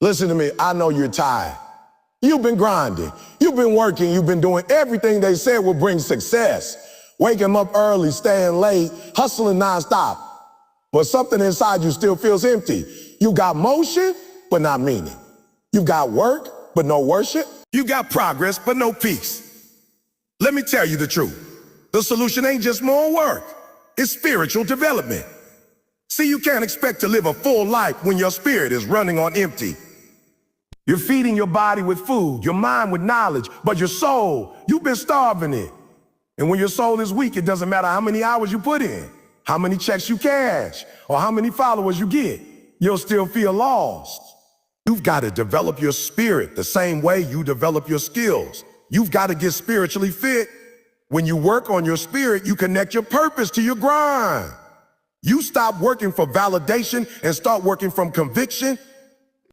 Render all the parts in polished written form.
Listen to me, I know you're tired. You've been grinding, you've been working, you've been doing everything they said will bring success. Waking up early, staying late, hustling nonstop. But something inside you still feels empty. You got motion, but not meaning. You got work, but no worship. You got progress, but no peace. Let me tell you the truth. The solution ain't just more work. It's spiritual development. See, you can't expect to live a full life when your spirit is running on empty. You're feeding your body with food, your mind with knowledge, but your soul, you've been starving it. And when your soul is weak, it doesn't matter how many hours you put in, how many checks you cash, or how many followers you get, you'll still feel lost. You've got to develop your spirit the same way you develop your skills. You've got to get spiritually fit. When you work on your spirit, you connect your purpose to your grind. You stop working for validation and start working from conviction.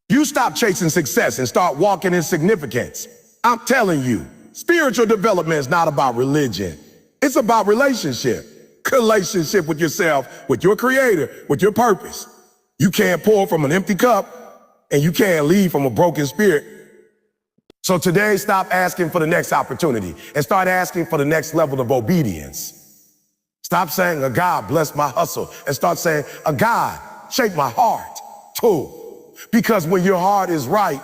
You stop chasing success and start walking in significance. I'm telling you, spiritual development is not about religion. It's about relationship with yourself, with your creator, with your purpose. You can't pour from an empty cup and you can't leave from a broken spirit. So today, stop asking for the next opportunity and start asking for the next level of obedience. Stop saying, "A God bless my hustle," and start saying, "A God shape my heart too." Because when your heart is right,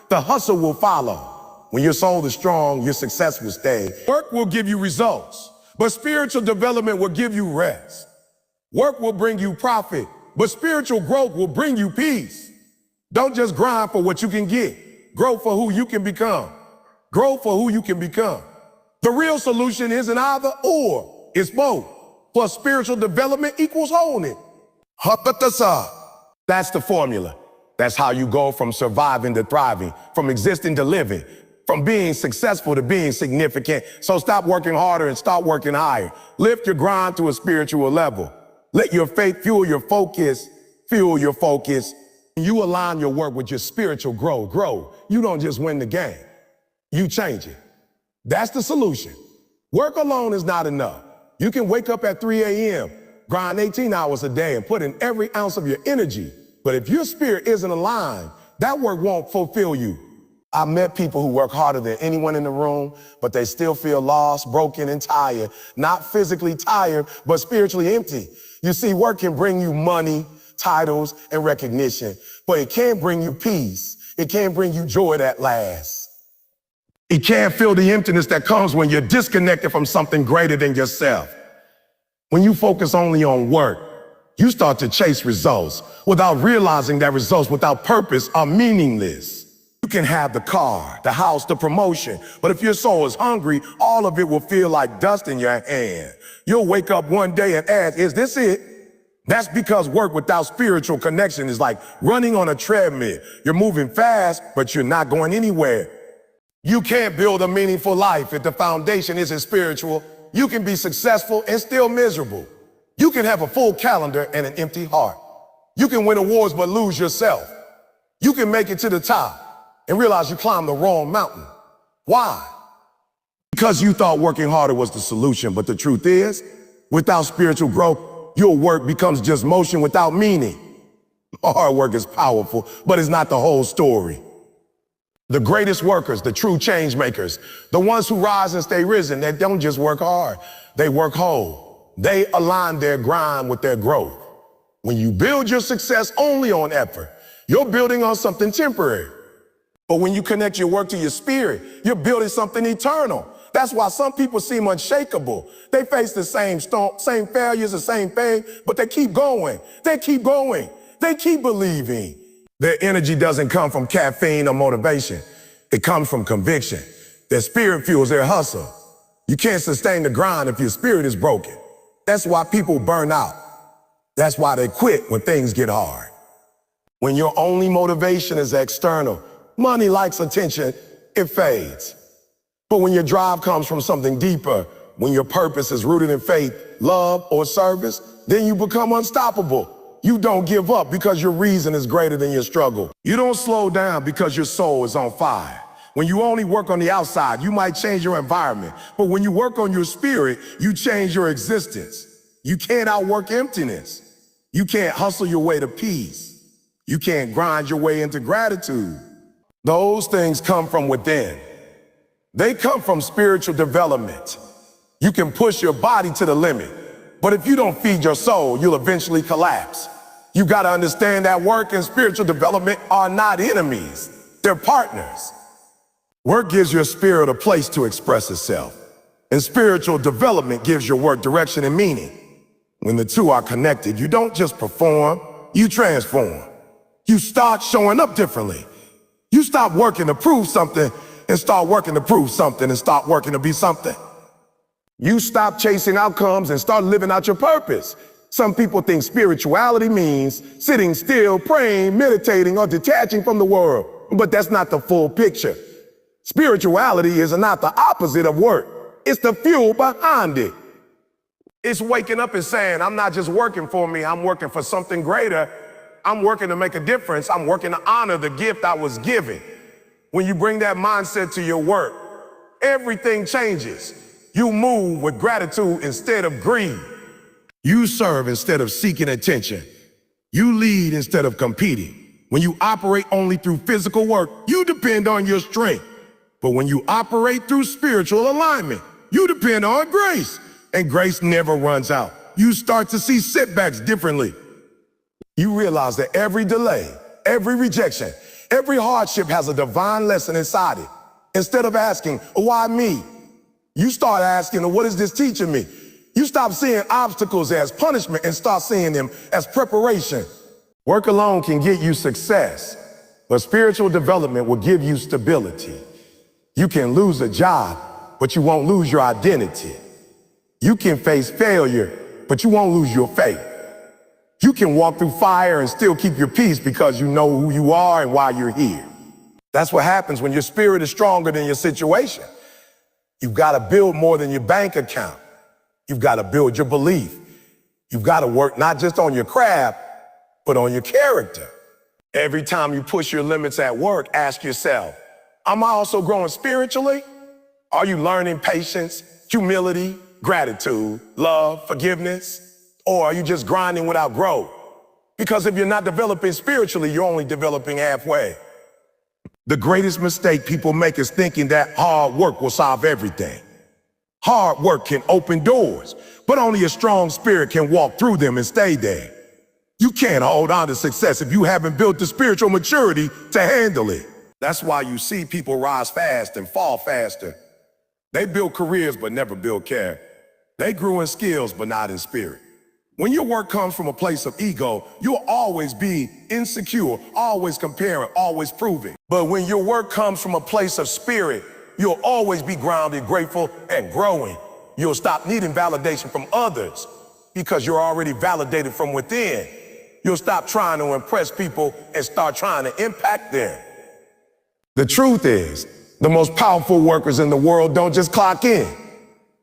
the hustle will follow. When your soul is strong, your success will stay. Work will give you results, but spiritual development will give you rest. Work will bring you profit, but spiritual growth will bring you peace. Don't just grind for what you can get. Grow for who you can become. Grow for who you can become. The real solution isn't either or, it's both. Plus spiritual development equals wholeness. That's the formula. That's how you go from surviving to thriving, from existing to living, from being successful to being significant. So stop working harder and start working higher. Lift your grind to a spiritual level. Let your faith fuel your focus. You align your work with your spiritual growth. You don't just win the game. You change it. That's the solution. Work alone is not enough. You can wake up at 3 a.m., grind 18 hours a day and put in every ounce of your energy. But if your spirit isn't aligned, that work won't fulfill you. I met people who work harder than anyone in the room, but they still feel lost, broken, and tired. Not physically tired, but spiritually empty. You see, work can bring you money, titles, and recognition, but it can't bring you peace. It can't bring you joy that lasts. It can't fill the emptiness that comes when you're disconnected from something greater than yourself. When you focus only on work, you start to chase results without realizing that results without purpose are meaningless. You can have the car, the house, the promotion, but if your soul is hungry, all of it will feel like dust in your hand. You'll wake up one day and ask, "Is this it?" That's because work without spiritual connection is like running on a treadmill. You're moving fast, but you're not going anywhere. You can't build a meaningful life if the foundation isn't spiritual. You can be successful and still miserable. You can have a full calendar and an empty heart. You can win awards but lose yourself. You can make it to the top and realize you climbed the wrong mountain. Why? Because you thought working harder was the solution, but the truth is, without spiritual growth, your work becomes just motion without meaning. Hard work is powerful, but it's not the whole story. The greatest workers, the true change makers, the ones who rise and stay risen, they don't just work hard, they work whole. They align their grind with their growth. When you build your success only on effort, you're building on something temporary. But when you connect your work to your spirit, you're building something eternal. That's why some people seem unshakable. They face the same storm, same failures, the same thing, but they keep going. They keep going. They keep believing. Their energy doesn't come from caffeine or motivation. It comes from conviction. Their spirit fuels their hustle. You can't sustain the grind if your spirit is broken. That's why people burn out. That's why they quit when things get hard. When your only motivation is external, money likes attention, it fades. But when your drive comes from something deeper, when your purpose is rooted in faith, love, or service, then you become unstoppable. You don't give up because your reason is greater than your struggle. You don't slow down because your soul is on fire. When you only work on the outside, you might change your environment. But when you work on your spirit, you change your existence. You can't outwork emptiness. You can't hustle your way to peace. You can't grind your way into gratitude. Those things come from within. They come from spiritual development. You can push your body to the limit, but if you don't feed your soul, you'll eventually collapse. You got to understand that work and spiritual development are not enemies. They're partners. Work gives your spirit a place to express itself, and spiritual development gives your work direction and meaning. When the two are connected, you don't just perform, you transform. You start showing up differently. You stop working to prove something and start working to prove something and start working to be something. You stop chasing outcomes and start living out your purpose. Some people think spirituality means sitting still, praying, meditating, or detaching from the world, but that's not the full picture. Spirituality is not the opposite of work. It's the fuel behind it. It's waking up and saying, I'm not just working for me, I'm working for something greater. I'm working to make a difference. I'm working to honor the gift I was given. When you bring that mindset to your work, everything changes. You move with gratitude instead of greed. You serve instead of seeking attention. You lead instead of competing. When you operate only through physical work, you depend on your strength. But when you operate through spiritual alignment, you depend on grace. And grace never runs out. You start to see setbacks differently. You realize that every delay, every rejection, every hardship has a divine lesson inside it. Instead of asking, why me? You start asking, what is this teaching me? You stop seeing obstacles as punishment and start seeing them as preparation. Work alone can get you success, but spiritual development will give you stability. You can lose a job, but you won't lose your identity. You can face failure, but you won't lose your faith. You can walk through fire and still keep your peace because you know who you are and why you're here. That's what happens when your spirit is stronger than your situation. You've got to build more than your bank account. You've got to build your belief. You've got to work not just on your craft, but on your character. Every time you push your limits at work, ask yourself, am I also growing spiritually? Are you learning patience, humility, gratitude, love, forgiveness? Or are you just grinding without growth? Because if you're not developing spiritually, you're only developing halfway. The greatest mistake people make is thinking that hard work will solve everything. Hard work can open doors, but only a strong spirit can walk through them and stay there. You can't hold on to success if you haven't built the spiritual maturity to handle it. That's why you see people rise fast and fall faster. They build careers but never build character. They grew in skills but not in spirit. When your work comes from a place of ego, you'll always be insecure, always comparing, always proving. But when your work comes from a place of spirit, you'll always be grounded, grateful, and growing. You'll stop needing validation from others because you're already validated from within. You'll stop trying to impress people and start trying to impact them. The truth is, the most powerful workers in the world don't just clock in.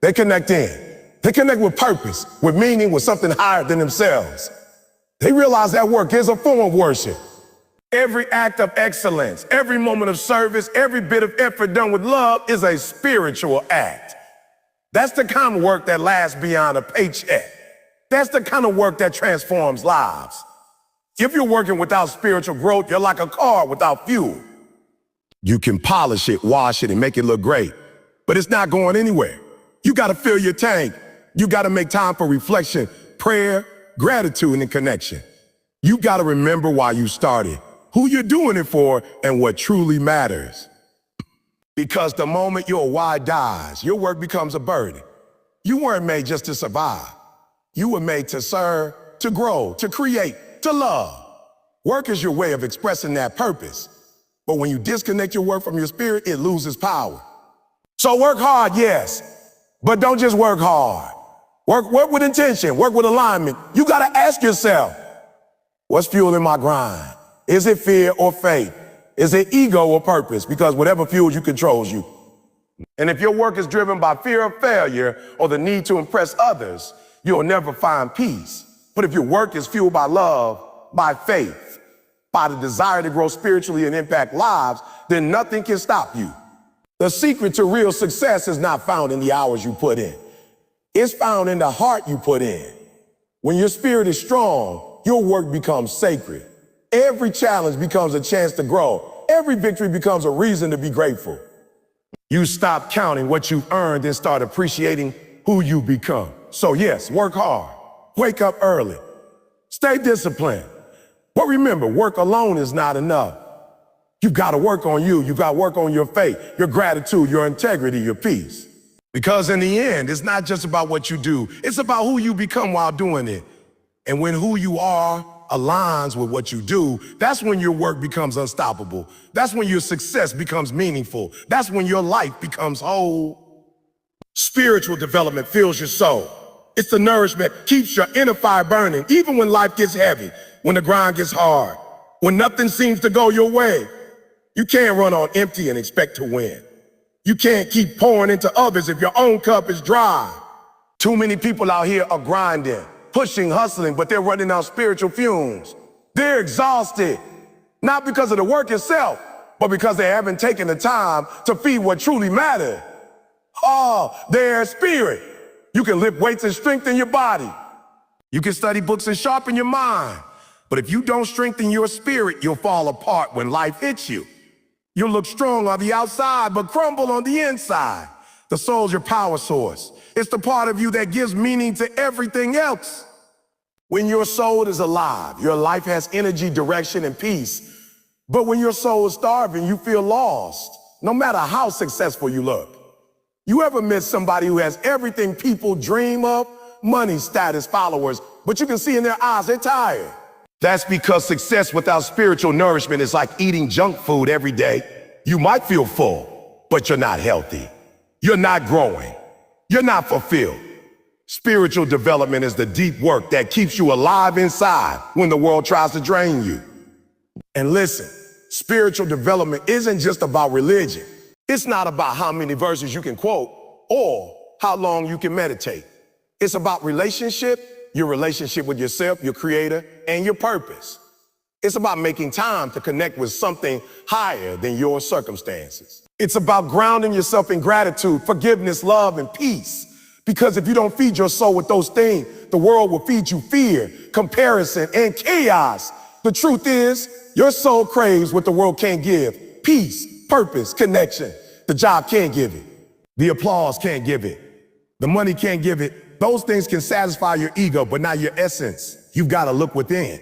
They connect in. They connect with purpose, with meaning, with something higher than themselves. They realize that work is a form of worship. Every act of excellence, every moment of service, every bit of effort done with love is a spiritual act. That's the kind of work that lasts beyond a paycheck. That's the kind of work that transforms lives. If you're working without spiritual growth, you're like a car without fuel. You can polish it, wash it, and make it look great, but it's not going anywhere. You got to fill your tank. You got to make time for reflection, prayer, gratitude, and connection. You got to remember why you started, who you're doing it for, and what truly matters. Because the moment your why dies, your work becomes a burden. You weren't made just to survive. You were made to serve, to grow, to create, to love. Work is your way of expressing that purpose. But when you disconnect your work from your spirit, it loses power. So work hard, yes, but don't just work hard. Work with intention, work with alignment. You got to ask yourself, what's fueling my grind? Is it fear or faith? Is it ego or purpose? Because whatever fuels you controls you. And if your work is driven by fear of failure or the need to impress others, you'll never find peace. But if your work is fueled by love, by faith, by the desire to grow spiritually and impact lives, then nothing can stop you. The secret to real success is not found in the hours you put in. It's found in the heart you put in. When your spirit is strong, your work becomes sacred. Every challenge becomes a chance to grow. Every victory becomes a reason to be grateful. You stop counting what you've earned and start appreciating who you become. So yes, work hard, wake up early, stay disciplined. But remember, work alone is not enough. You've got to work on you. You've got to work on your faith, your gratitude, your integrity, your peace. Because in the end, it's not just about what you do. It's about who you become while doing it. And when who you are aligns with what you do, that's when your work becomes unstoppable. That's when your success becomes meaningful. That's when your life becomes whole. Spiritual development fills your soul. It's the nourishment, keeps your inner fire burning, even when life gets heavy, when the grind gets hard, when nothing seems to go your way. You can't run on empty and expect to win. You can't keep pouring into others if your own cup is dry. Too many people out here are grinding, pushing, hustling, but they're running on spiritual fumes. They're exhausted, not because of the work itself, but because they haven't taken the time to feed what truly matters. Their spirit. You can lift weights and strengthen your body. You can study books and sharpen your mind. But if you don't strengthen your spirit, you'll fall apart when life hits you. You'll look strong on the outside, but crumble on the inside. The soul's your power source. It's the part of you that gives meaning to everything else. When your soul is alive, your life has energy, direction, and peace. But when your soul is starving, you feel lost, no matter how successful you look. You ever met somebody who has everything people dream of? Money, status, followers, but you can see in their eyes they're tired. That's because success without spiritual nourishment is like eating junk food every day. You might feel full, but you're not healthy. You're not growing. You're not fulfilled. Spiritual development is the deep work that keeps you alive inside when the world tries to drain you. And listen, spiritual development isn't just about religion. It's not about how many verses you can quote or how long you can meditate. It's about relationship, your relationship with yourself, your creator, and your purpose. It's about making time to connect with something higher than your circumstances. It's about grounding yourself in gratitude, forgiveness, love, and peace. Because if you don't feed your soul with those things, the world will feed you fear, comparison, and chaos. The truth is, your soul craves what the world can't give: peace, purpose, connection. The job can't give it. The applause can't give it. The money can't give it. Those things can satisfy your ego, but not your essence. You've got to look within.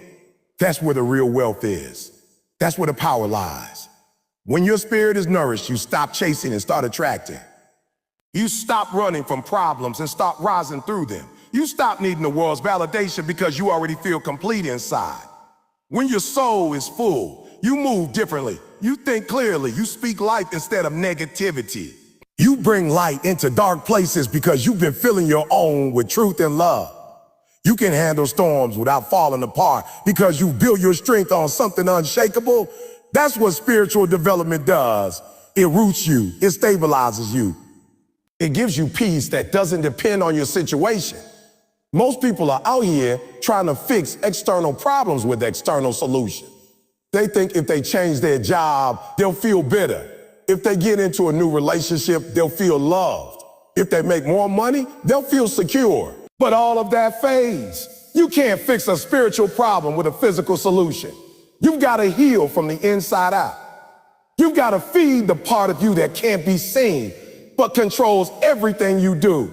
That's where the real wealth is. That's where the power lies. When your spirit is nourished, you stop chasing and start attracting. You stop running from problems and start rising through them. You stop needing the world's validation because you already feel complete inside. When your soul is full, you move differently. You think clearly. You speak life instead of negativity. You bring light into dark places because you've been filling your own with truth and love. You can handle storms without falling apart because you build your strength on something unshakable. That's what spiritual development does. It roots you. It stabilizes you. It gives you peace that doesn't depend on your situation. Most people are out here trying to fix external problems with external solutions. They think if they change their job, they'll feel better. If they get into a new relationship, they'll feel loved. If they make more money, they'll feel secure. But all of that fades. You can't fix a spiritual problem with a physical solution. You've got to heal from the inside out. You've got to feed the part of you that can't be seen, but controls everything you do.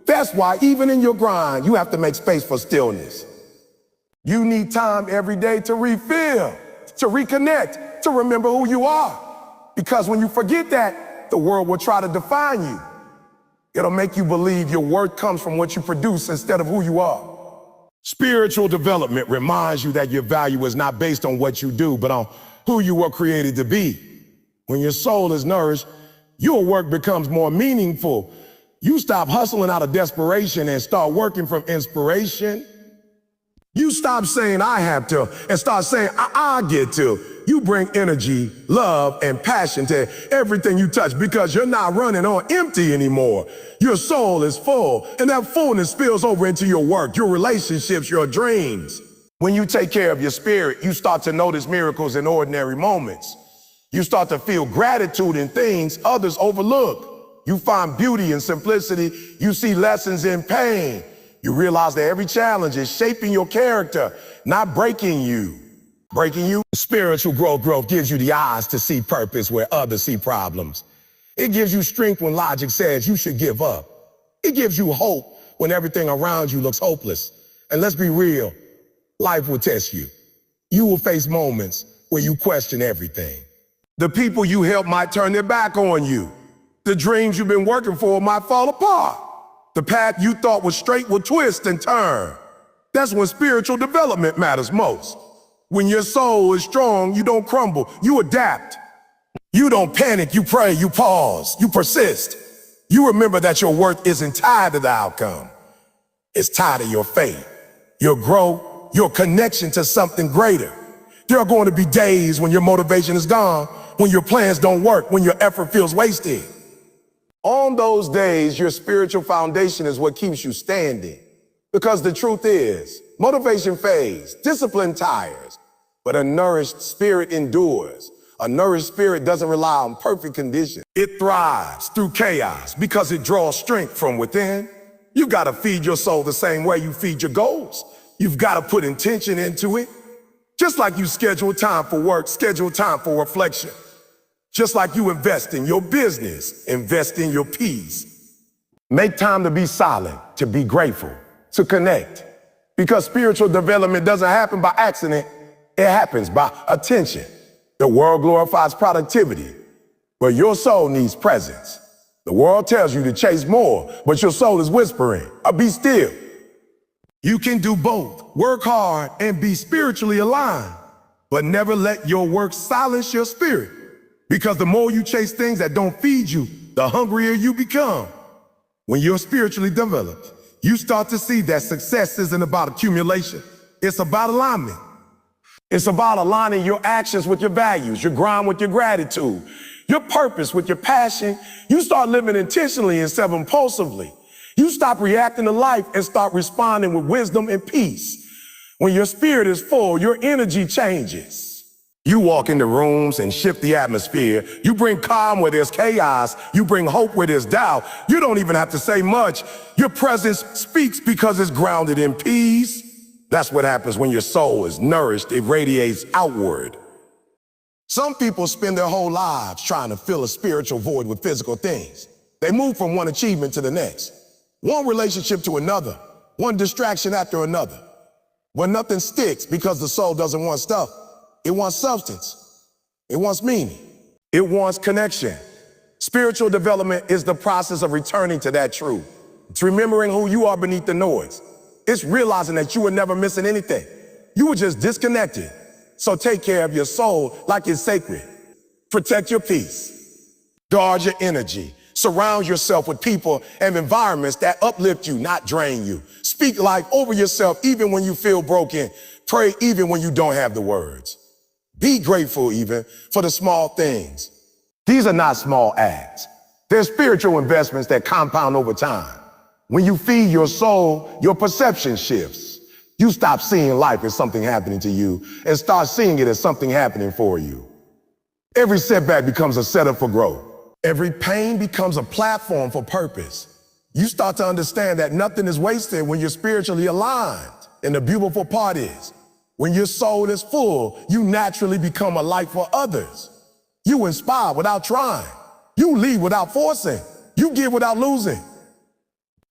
That's why even in your grind, you have to make space for stillness. You need time every day to refill, to reconnect, to remember who you are. Because when you forget that, the world will try to define you. It'll make you believe your worth comes from what you produce instead of who you are. Spiritual development reminds you that your value is not based on what you do, but on who you were created to be. When your soul is nourished, your work becomes more meaningful. You stop hustling out of desperation and start working from inspiration. You stop saying I have to and start saying I get to. You bring energy, love, and passion to everything you touch because you're not running on empty anymore. Your soul is full, and that fullness spills over into your work, your relationships, your dreams. When you take care of your spirit, you start to notice miracles in ordinary moments. You start to feel gratitude in things others overlook. You find beauty in simplicity. You see lessons in pain. You realize that every challenge is shaping your character, not breaking you. Breaking you. Spiritual growth gives you the eyes to see purpose where others see problems. It gives you strength when logic says you should give up. It gives you hope when everything around you looks hopeless. And let's be real, life will test you. You will face moments where you question everything. The people you help might turn their back on you. The dreams you've been working for might fall apart. The path you thought was straight will twist and turn. That's when spiritual development matters most. When your soul is strong, you don't crumble, you adapt. You don't panic, you pray, you pause, you persist. You remember that your worth isn't tied to the outcome. It's tied to your faith, your growth, your connection to something greater. There are going to be days when your motivation is gone, when your plans don't work, when your effort feels wasted. On those days, your spiritual foundation is what keeps you standing. Because the truth is, motivation fades, discipline tires, but a nourished spirit endures. A nourished spirit doesn't rely on perfect conditions. It thrives through chaos because it draws strength from within. You gotta feed your soul the same way you feed your goals. You've gotta put intention into it. Just like you schedule time for work, schedule time for reflection. Just like you invest in your business, invest in your peace. Make time to be silent, to be grateful, to connect. Because spiritual development doesn't happen by accident, it happens by attention. The world glorifies productivity, but your soul needs presence. The world tells you to chase more, but your soul is whispering, be still. You can do both, work hard and be spiritually aligned, but never let your work silence your spirit. Because the more you chase things that don't feed you, the hungrier you become. When you're spiritually developed, you start to see that success isn't about accumulation, it's about alignment. It's about aligning your actions with your values, your grind with your gratitude, your purpose with your passion. You start living intentionally instead of impulsively. You stop reacting to life and start responding with wisdom and peace. When your spirit is full, your energy changes. You walk into rooms and shift the atmosphere. You bring calm where there's chaos. You bring hope where there's doubt. You don't even have to say much. Your presence speaks because it's grounded in peace. That's what happens when your soul is nourished. It radiates outward. Some people spend their whole lives trying to fill a spiritual void with physical things. They move from one achievement to the next, one relationship to another, one distraction after another. But nothing sticks because the soul doesn't want stuff. It wants substance. It wants meaning. It wants connection. Spiritual development is the process of returning to that truth. It's remembering who you are beneath the noise. It's realizing that you were never missing anything. You were just disconnected. So take care of your soul like it's sacred. Protect your peace. Guard your energy. Surround yourself with people and environments that uplift you, not drain you. Speak life over yourself even when you feel broken. Pray even when you don't have the words. Be grateful even for the small things. These are not small acts. They're spiritual investments that compound over time. When you feed your soul, your perception shifts. You stop seeing life as something happening to you and start seeing it as something happening for you. Every setback becomes a setup for growth. Every pain becomes a platform for purpose. You start to understand that nothing is wasted when you're spiritually aligned. And the beautiful part is, when your soul is full, you naturally become a light for others. You inspire without trying. You lead without forcing. You give without losing.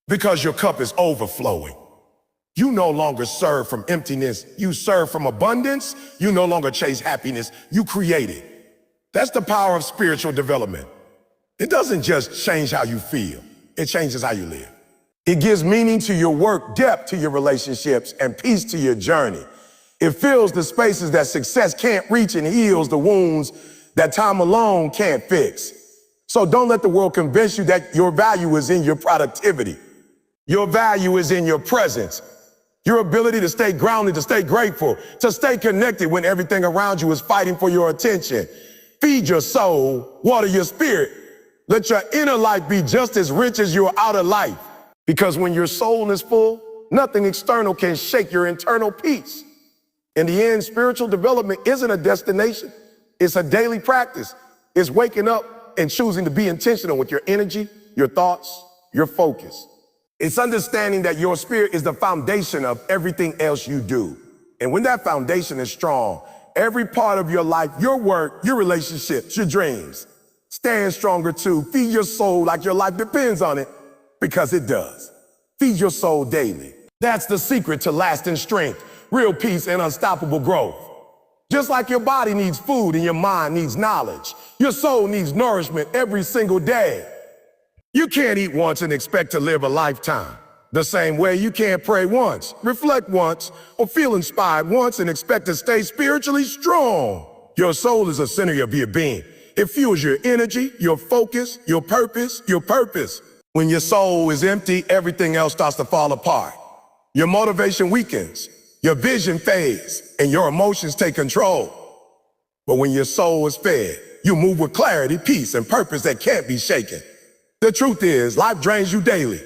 Because your cup is overflowing. You no longer serve from emptiness, you serve from abundance. You no longer chase happiness, you create it. That's the power of spiritual development. It doesn't just change how you feel, it changes how you live. It gives meaning to your work, depth to your relationships, and peace to your journey. It fills the spaces that success can't reach and heals the wounds that time alone can't fix. So don't let the world convince you that your value is in your productivity. Your value is in your presence, your ability to stay grounded, to stay grateful, to stay connected when everything around you is fighting for your attention. Feed your soul, water your spirit. Let your inner life be just as rich as your outer life. Because when your soul is full, nothing external can shake your internal peace. In the end, spiritual development isn't a destination. It's a daily practice. It's waking up and choosing to be intentional with your energy, your thoughts, your focus. It's understanding that your spirit is the foundation of everything else you do. And when that foundation is strong, every part of your life, your work, your relationships, your dreams. Stand stronger too. Feed your soul like your life depends on it, because it does. Feed your soul daily. That's the secret to lasting strength, real peace, and unstoppable growth. Just like your body needs food and your mind needs knowledge, your soul needs nourishment every single day. You can't eat once and expect to live a lifetime. The same way you can't pray once, reflect once, or feel inspired once and expect to stay spiritually strong. Your soul is the center of your being. It fuels your energy, your focus, your purpose, your purpose. When your soul is empty, everything else starts to fall apart. Your motivation weakens, your vision fades, and your emotions take control. But when your soul is fed, you move with clarity, peace, and purpose that can't be shaken. The truth is, life drains you daily.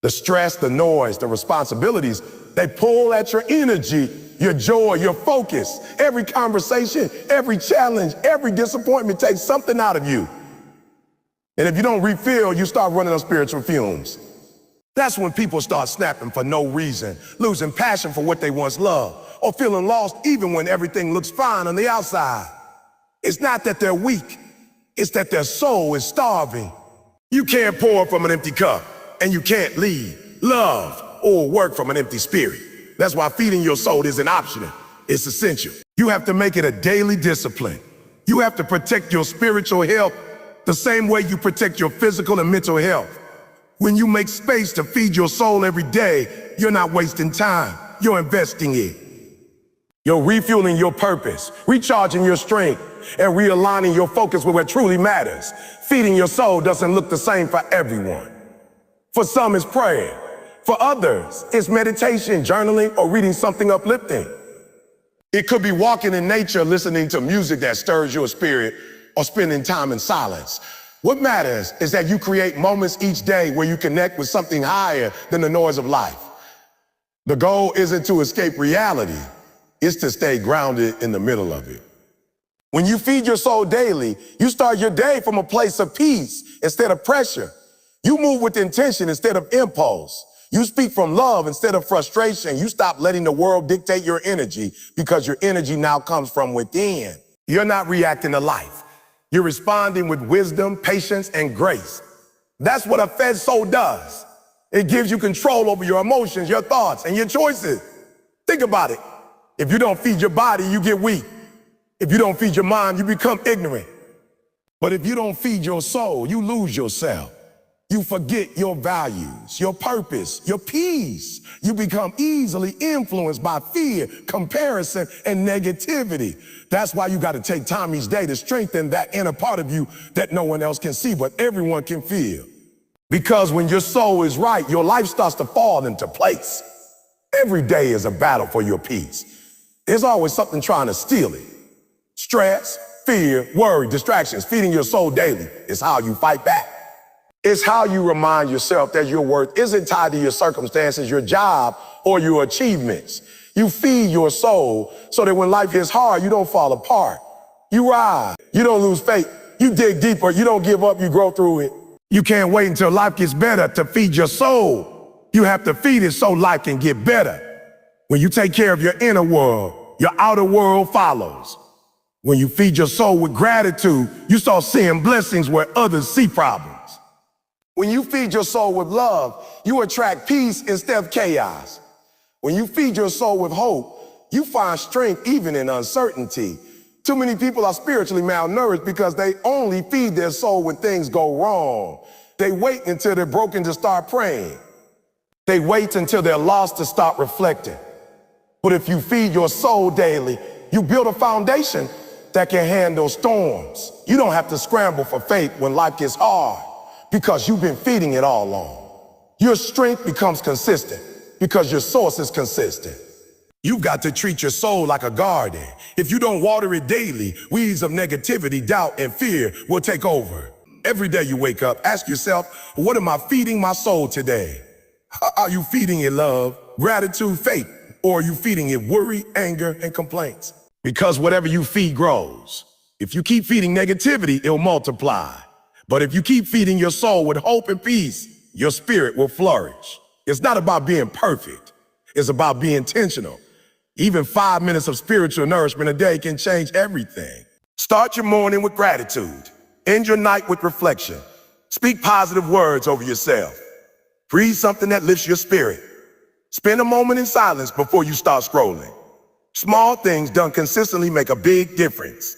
The stress, the noise, the responsibilities, they pull at your energy, your joy, your focus. Every conversation, every challenge, every disappointment takes something out of you. And if you don't refill, you start running on spiritual fumes. That's when people start snapping for no reason, losing passion for what they once loved, or feeling lost even when everything looks fine on the outside. It's not that they're weak, it's that their soul is starving. You can't pour from an empty cup, and you can't lead, love, or work from an empty spirit. That's why feeding your soul isn't optional, it's essential. You have to make it a daily discipline. You have to protect your spiritual health the same way you protect your physical and mental health. When you make space to feed your soul every day, you're not wasting time, you're investing it. You're refueling your purpose, recharging your strength, and realigning your focus with what truly matters. Feeding your soul doesn't look the same for everyone. For some, it's prayer. For others, it's meditation, journaling, or reading something uplifting. It could be walking in nature, listening to music that stirs your spirit, or spending time in silence. What matters is that you create moments each day where you connect with something higher than the noise of life. The goal isn't to escape reality, it's to stay grounded in the middle of it. When you feed your soul daily, you start your day from a place of peace instead of pressure. You move with intention instead of impulse. You speak from love instead of frustration. You stop letting the world dictate your energy because your energy now comes from within. You're not reacting to life. You're responding with wisdom, patience, and grace. That's what a fed soul does. It gives you control over your emotions, your thoughts, and your choices. Think about it. If you don't feed your body, you get weak. If you don't feed your mind, you become ignorant. But if you don't feed your soul, you lose yourself. You forget your values, your purpose, your peace. You become easily influenced by fear, comparison, and negativity. That's why you got to take time each day to strengthen that inner part of you that no one else can see, but everyone can feel. Because when your soul is right, your life starts to fall into place. Every day is a battle for your peace. There's always something trying to steal it. Stress, fear, worry, distractions. Feeding your soul daily is how you fight back. It's how you remind yourself that your worth isn't tied to your circumstances, your job, or your achievements. You feed your soul so that when life hits hard, you don't fall apart. You rise. You don't lose faith. You dig deeper. You don't give up. You grow through it. You can't wait until life gets better to feed your soul. You have to feed it so life can get better. When you take care of your inner world, your outer world follows. When you feed your soul with gratitude, you start seeing blessings where others see problems. When you feed your soul with love, you attract peace instead of chaos. When you feed your soul with hope, you find strength even in uncertainty. Too many people are spiritually malnourished because they only feed their soul when things go wrong. They wait until they're broken to start praying. They wait until they're lost to start reflecting. But if you feed your soul daily, you build a foundation that can handle storms. You don't have to scramble for faith when life gets hard, because you've been feeding it all along. Your strength becomes consistent because your source is consistent. You've got to treat your soul like a garden. If you don't water it daily, weeds of negativity, doubt, and fear will take over. Every day you wake up, ask yourself, what am I feeding my soul today? Are you feeding it love, gratitude, faith, or are you feeding it worry, anger, and complaints? Because whatever you feed grows. If you keep feeding negativity, it'll multiply. But if you keep feeding your soul with hope and peace, your spirit will flourish. It's not about being perfect. It's about being intentional. Even 5 minutes of spiritual nourishment a day can change everything. Start your morning with gratitude. End your night with reflection. Speak positive words over yourself. Breathe something that lifts your spirit. Spend a moment in silence before you start scrolling. Small things done consistently make a big difference.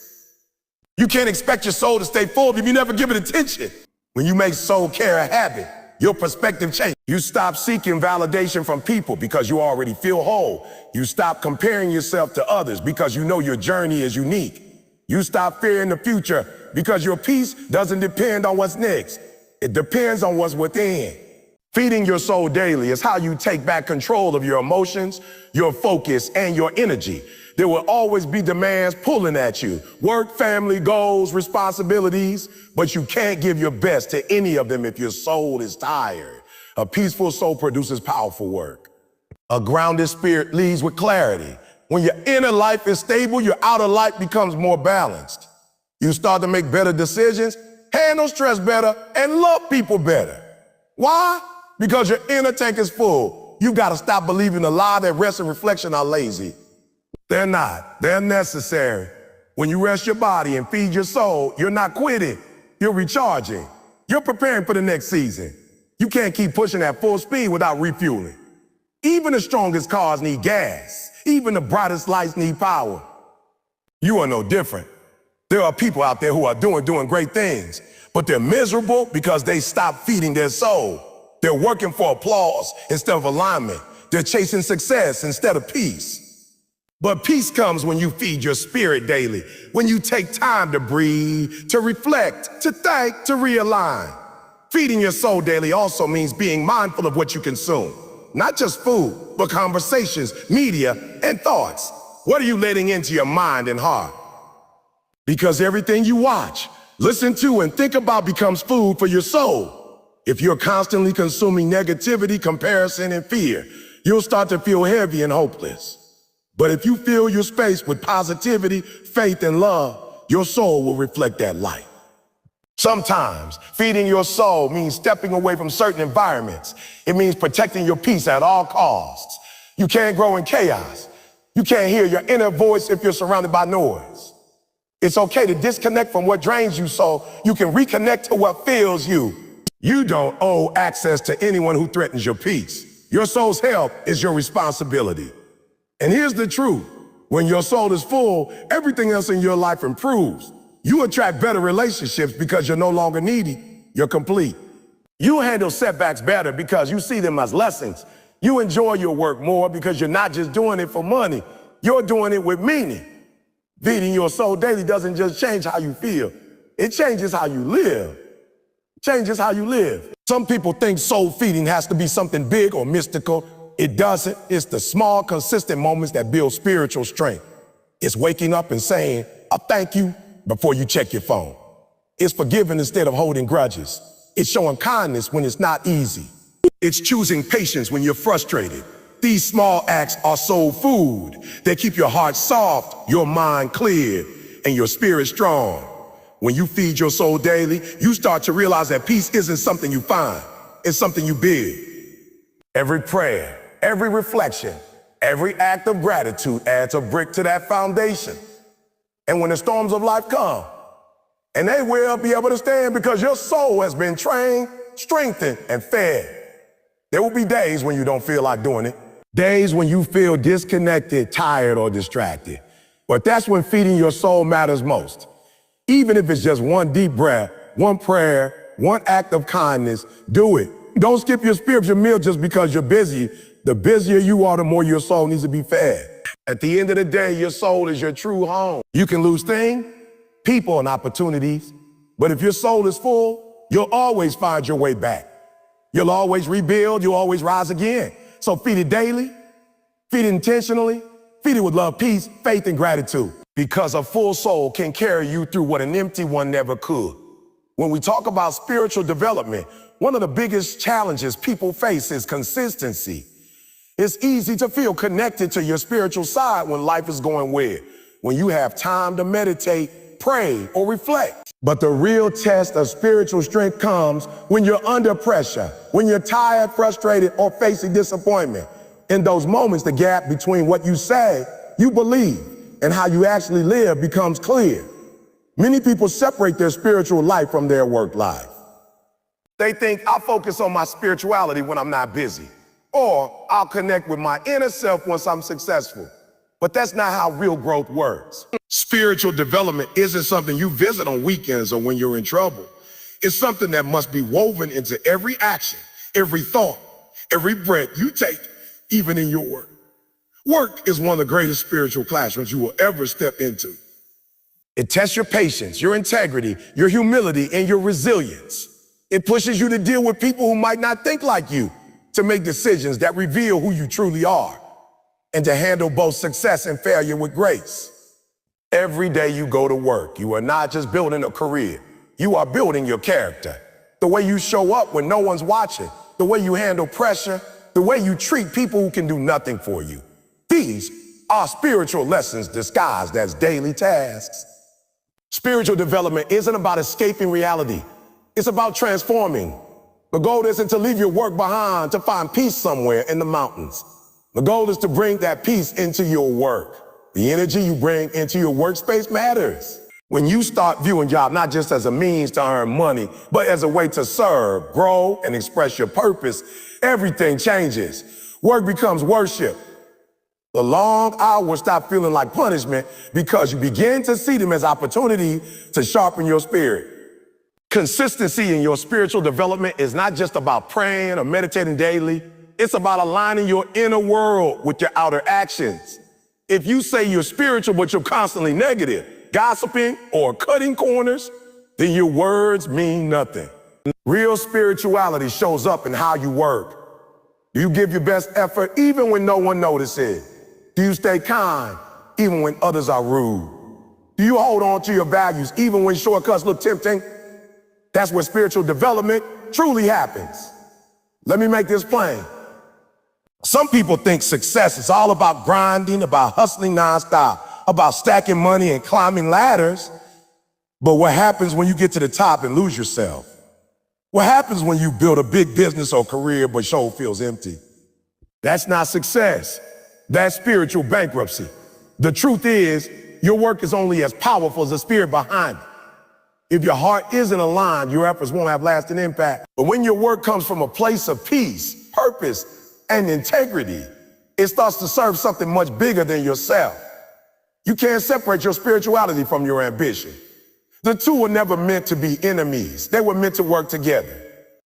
You can't expect your soul to stay full if you never give it attention. When you make soul care a habit, your perspective changes. You stop seeking validation from people because you already feel whole. You stop comparing yourself to others because you know your journey is unique. You stop fearing the future because your peace doesn't depend on what's next. It depends on what's within. Feeding your soul daily is how you take back control of your emotions, your focus, and your energy. There will always be demands pulling at you. Work, family, goals, responsibilities, but you can't give your best to any of them if your soul is tired. A peaceful soul produces powerful work. A grounded spirit leads with clarity. When your inner life is stable, your outer life becomes more balanced. You start to make better decisions, handle stress better, and love people better. Why? Because your inner tank is full. You've got to stop believing the lie that rest and reflection are lazy. They're not. They're necessary. When you rest your body and feed your soul, you're not quitting. You're recharging. You're preparing for the next season. You can't keep pushing at full speed without refueling. Even the strongest cars need gas. Even the brightest lights need power. You are no different. There are people out there who are doing great things, but they're miserable because they stopped feeding their soul. They're working for applause instead of alignment. They're chasing success instead of peace. But peace comes when you feed your spirit daily, when you take time to breathe, to reflect, to think, to realign. Feeding your soul daily also means being mindful of what you consume. Not just food, but conversations, media, and thoughts. What are you letting into your mind and heart? Because everything you watch, listen to, and think about becomes food for your soul. If you're constantly consuming negativity, comparison, and fear, you'll start to feel heavy and hopeless. But if you fill your space with positivity, faith, and love, your soul will reflect that light. Sometimes feeding your soul means stepping away from certain environments. It means protecting your peace at all costs. You can't grow in chaos. You can't hear your inner voice if you're surrounded by noise. It's okay to disconnect from what drains you so you can reconnect to what fills you. You don't owe access to anyone who threatens your peace. Your soul's health is your responsibility. And here's the truth. When your soul is full, everything else in your life improves. You attract better relationships because you're no longer needy, you're complete. You handle setbacks better because you see them as lessons. You enjoy your work more because you're not just doing it for money, you're doing it with meaning. Feeding your soul daily doesn't just change how you feel, it changes how you live. Changes how you live. Some people think soul feeding has to be something big or mystical. It doesn't. It's the small, consistent moments that build spiritual strength. It's waking up and saying, "I thank you," before you check your phone. It's forgiving instead of holding grudges. It's showing kindness when it's not easy. It's choosing patience when you're frustrated. These small acts are soul food. They keep your heart soft, your mind clear, and your spirit strong. When you feed your soul daily, you start to realize that peace isn't something you find, it's something you build. Every prayer, every reflection, every act of gratitude adds a brick to that foundation. And when the storms of life come, and they will be able to stand because your soul has been trained, strengthened, and fed. There will be days when you don't feel like doing it. Days when you feel disconnected, tired, or distracted. But that's when feeding your soul matters most. Even if it's just one deep breath, one prayer, one act of kindness, do it. Don't skip your spiritual meal just because you're busy. The busier you are, the more your soul needs to be fed. At the end of the day, your soul is your true home. You can lose things, people, and opportunities, but if your soul is full, you'll always find your way back. You'll always rebuild, you'll always rise again. So feed it daily, feed it intentionally, feed it with love, peace, faith, and gratitude. Because a full soul can carry you through what an empty one never could. When we talk about spiritual development, one of the biggest challenges people face is consistency. It's easy to feel connected to your spiritual side when life is going weird, when you have time to meditate, pray, or reflect. But the real test of spiritual strength comes when you're under pressure, when you're tired, frustrated, or facing disappointment. In those moments, the gap between what you say, you believe, and how you actually live becomes clear. Many people separate their spiritual life from their work life. They think, I'll focus on my spirituality when I'm not busy, or I'll connect with my inner self once I'm successful. But that's not how real growth works. Spiritual development isn't something you visit on weekends or when you're in trouble. It's something that must be woven into every action, every thought, every breath you take, even in your work. Work is one of the greatest spiritual classrooms you will ever step into. It tests your patience, your integrity, your humility, and your resilience. It pushes you to deal with people who might not think like you, to make decisions that reveal who you truly are, and to handle both success and failure with grace. Every day you go to work, you are not just building a career, you are building your character. The way you show up when no one's watching, the way you handle pressure, the way you treat people who can do nothing for you. These are spiritual lessons disguised as daily tasks. Spiritual development isn't about escaping reality. It's about transforming. The goal isn't to leave your work behind to find peace somewhere in the mountains. The goal is to bring that peace into your work. The energy you bring into your workspace matters. When you start viewing job not just as a means to earn money, but as a way to serve, grow, and express your purpose, everything changes. Work becomes worship. The long hours stop feeling like punishment because you begin to see them as opportunity to sharpen your spirit. Consistency in your spiritual development is not just about praying or meditating daily. It's about aligning your inner world with your outer actions. If you say you're spiritual, but you're constantly negative, gossiping, or cutting corners, then your words mean nothing. Real spirituality shows up in how you work. Do you give your best effort even when no one notices? Do you stay kind even when others are rude? Do you hold on to your values even when shortcuts look tempting? That's where spiritual development truly happens. Let me make this plain. Some people think success is all about grinding, about hustling nonstop, about stacking money and climbing ladders. But what happens when you get to the top and lose yourself? What happens when you build a big business or career but soul feels empty? That's not success. That's spiritual bankruptcy. The truth is, your work is only as powerful as the spirit behind it. If your heart isn't aligned, your efforts won't have lasting impact. But when your work comes from a place of peace, purpose, and integrity, it starts to serve something much bigger than yourself. You can't separate your spirituality from your ambition. The two were never meant to be enemies. They were meant to work together.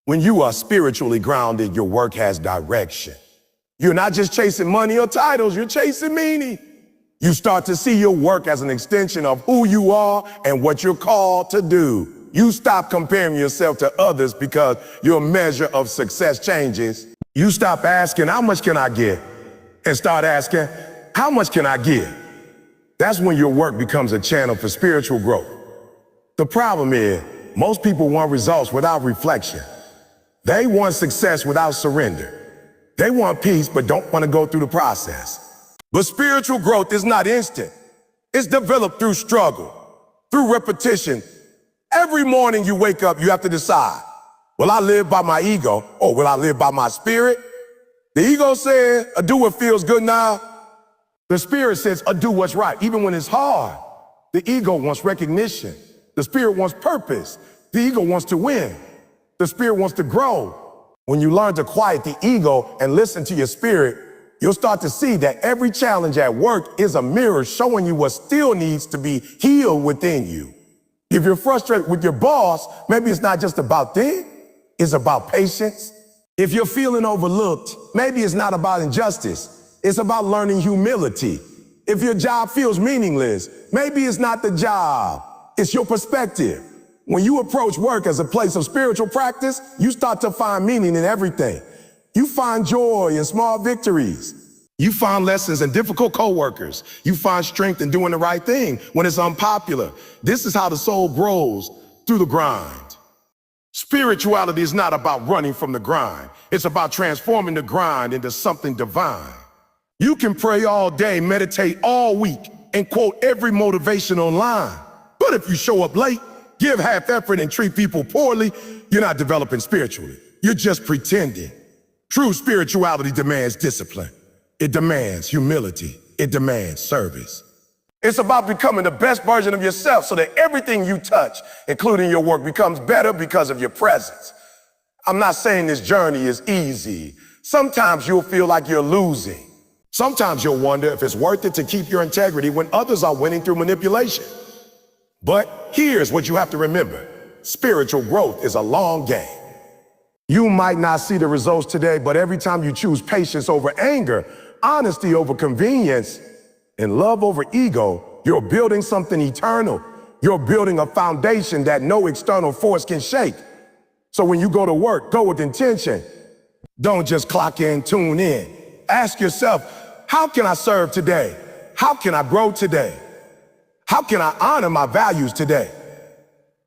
When you are spiritually grounded, your work has direction. You're not just chasing money or titles, you're chasing meaning. You start to see your work as an extension of who you are and what you're called to do. You stop comparing yourself to others because your measure of success changes. You stop asking, how much can I get? And start asking, how much can I give? That's when your work becomes a channel for spiritual growth. The problem is, most people want results without reflection. They want success without surrender. They want peace, but don't want to go through the process. But spiritual growth is not instant. It's developed through struggle, through repetition. Every morning you wake up, you have to decide, will I live by my ego or will I live by my spirit? The ego says, I do what feels good now. The spirit says, I do what's right, even when it's hard. The ego wants recognition. The spirit wants purpose. The ego wants to win. The spirit wants to grow. When you learn to quiet the ego and listen to your spirit, you'll start to see that every challenge at work is a mirror showing you what still needs to be healed within you. If you're frustrated with your boss, maybe it's not just about them, it's about patience. If you're feeling overlooked, maybe it's not about injustice, it's about learning humility. If your job feels meaningless, maybe it's not the job, it's your perspective. When you approach work as a place of spiritual practice, you start to find meaning in everything. You find joy in small victories. You find lessons in difficult coworkers. You find strength in doing the right thing when it's unpopular. This is how the soul grows, through the grind. Spirituality is not about running from the grind. It's about transforming the grind into something divine. You can pray all day, meditate all week, and quote every motivational line. But if you show up late, give half effort, and treat people poorly, you're not developing spiritually. You're just pretending. True spirituality demands discipline. It demands humility. It demands service. It's about becoming the best version of yourself so that everything you touch, including your work, becomes better because of your presence. I'm not saying this journey is easy. Sometimes you'll feel like you're losing. Sometimes you'll wonder if it's worth it to keep your integrity when others are winning through manipulation. But here's what you have to remember. Spiritual growth is a long game. You might not see the results today, but every time you choose patience over anger, honesty over convenience, and love over ego, you're building something eternal. You're building a foundation that no external force can shake. So when you go to work, go with intention. Don't just clock in, tune in. Ask yourself, how can I serve today? How can I grow today? How can I honor my values today?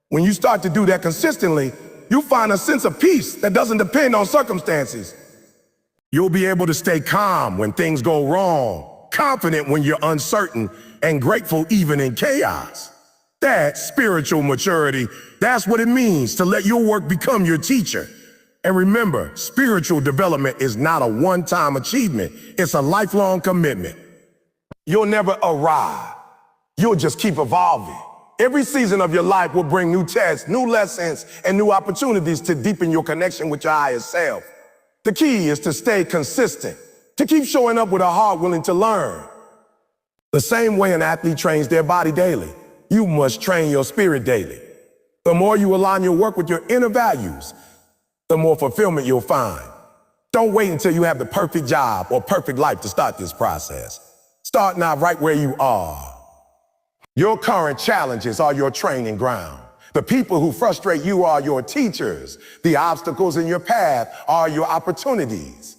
When you start to do that consistently, you'll find a sense of peace that doesn't depend on circumstances. You'll be able to stay calm when things go wrong, confident when you're uncertain, and grateful even in chaos. That's spiritual maturity. That's what it means to let your work become your teacher. And remember, spiritual development is not a one-time achievement. It's a lifelong commitment. You'll never arrive. You'll just keep evolving. Every season of your life will bring new tests, new lessons, and new opportunities to deepen your connection with your higher self. The key is to stay consistent, to keep showing up with a heart willing to learn. The same way an athlete trains their body daily, you must train your spirit daily. The more you align your work with your inner values, the more fulfillment you'll find. Don't wait until you have the perfect job or perfect life to start this process. Start now right where you are. Your current challenges are your training ground. The people who frustrate you are your teachers. The obstacles in your path are your opportunities.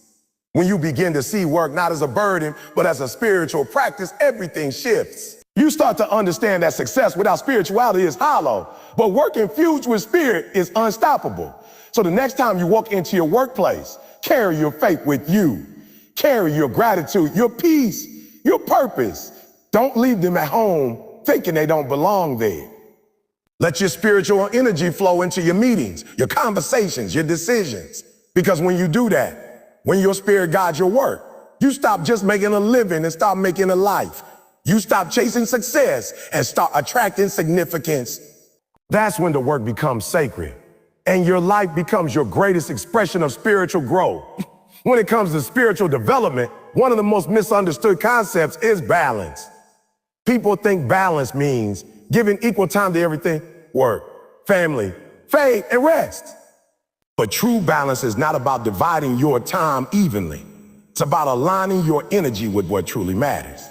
When you begin to see work not as a burden, but as a spiritual practice, everything shifts. You start to understand that success without spirituality is hollow, but work infused with spirit is unstoppable. So the next time you walk into your workplace, carry your faith with you. Carry your gratitude, your peace, your purpose. Don't leave them at home thinking they don't belong there. Let your spiritual energy flow into your meetings, your conversations, your decisions. Because when you do that, when your spirit guides your work, you stop just making a living and start making a life. You stop chasing success and start attracting significance. That's when the work becomes sacred and your life becomes your greatest expression of spiritual growth. When it comes to spiritual development, one of the most misunderstood concepts is balance. People think balance means giving equal time to everything: work, family, faith, and rest. But true balance is not about dividing your time evenly. It's about aligning your energy with what truly matters.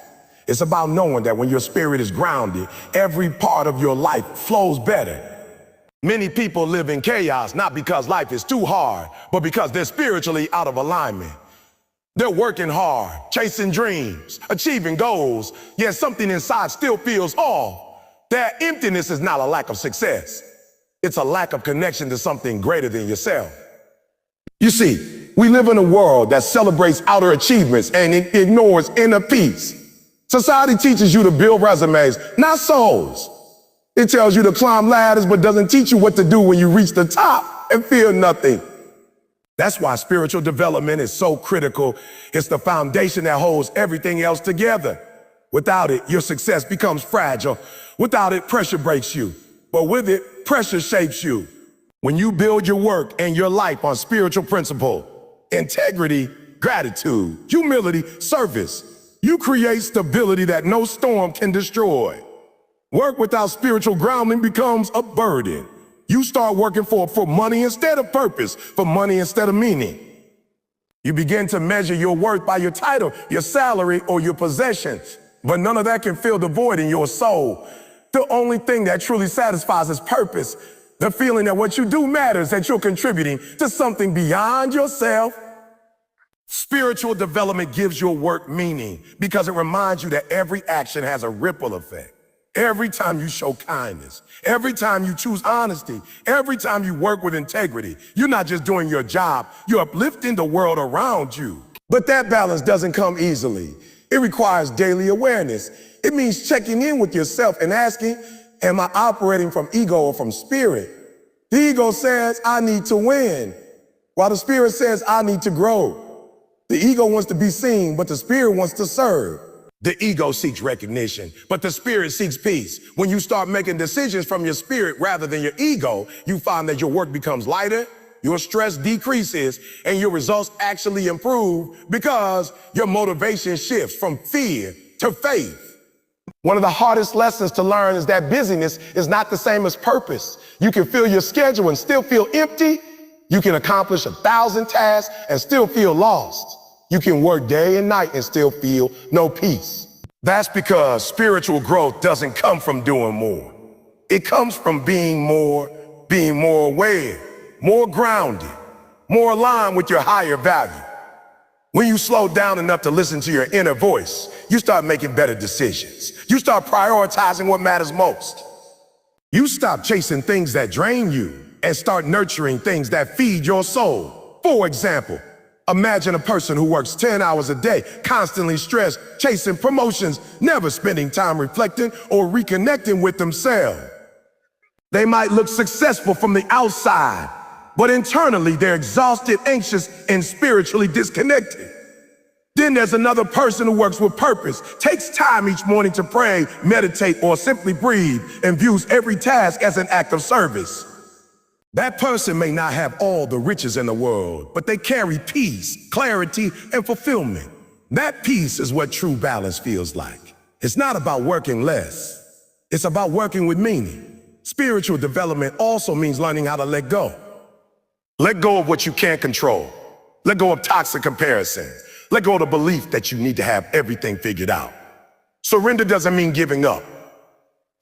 It's about knowing that when your spirit is grounded, every part of your life flows better. Many people live in chaos, not because life is too hard, but because they're spiritually out of alignment. They're working hard, chasing dreams, achieving goals, yet something inside still feels off. Their emptiness is not a lack of success. It's a lack of connection to something greater than yourself. You see, we live in a world that celebrates outer achievements and it ignores inner peace. Society teaches you to build resumes, not souls. It tells you to climb ladders, but doesn't teach you what to do when you reach the top and feel nothing. That's why spiritual development is so critical. It's the foundation that holds everything else together. Without it, your success becomes fragile. Without it, pressure breaks you. But with it, pressure shapes you. When you build your work and your life on spiritual principle, integrity, gratitude, humility, service, you create stability that no storm can destroy. Work without spiritual grounding becomes a burden. You start working for money instead of purpose, for money instead of meaning. You begin to measure your worth by your title, your salary, or your possessions. But none of that can fill the void in your soul. The only thing that truly satisfies is purpose. The feeling that what you do matters, that you're contributing to something beyond yourself. Spiritual development gives your work meaning because it reminds you that every action has a ripple effect. Every time you show kindness, every time you choose honesty, every time you work with integrity, you're not just doing your job, you're uplifting the world around you. But that balance doesn't come easily. It requires daily awareness. It means checking in with yourself and asking, am I operating from ego or from spirit? The ego says, I need to win, while the spirit says, I need to grow. The ego wants to be seen, but the spirit wants to serve. The ego seeks recognition, but the spirit seeks peace. When you start making decisions from your spirit rather than your ego, you find that your work becomes lighter, your stress decreases, and your results actually improve because your motivation shifts from fear to faith. One of the hardest lessons to learn is that busyness is not the same as purpose. You can fill your schedule and still feel empty. You can accomplish 1,000 tasks and still feel lost. You can work day and night and still feel no peace. That's because spiritual growth doesn't come from doing more. It comes from being more aware, more grounded, more aligned with your higher value. When you slow down enough to listen to your inner voice, you start making better decisions. You start prioritizing what matters most. You stop chasing things that drain you and start nurturing things that feed your soul. For example, imagine a person who works 10 hours a day, constantly stressed, chasing promotions, never spending time reflecting or reconnecting with themselves. They might look successful from the outside, but internally they're exhausted, anxious, and spiritually disconnected. Then there's another person who works with purpose, takes time each morning to pray, meditate, or simply breathe, and views every task as an act of service. That person may not have all the riches in the world, but they carry peace, clarity, and fulfillment. That peace is what true balance feels like. It's not about working less. It's about working with meaning. Spiritual development also means learning how to let go. Let go of what you can't control. Let go of toxic comparison. Let go of the belief that you need to have everything figured out. Surrender doesn't mean giving up.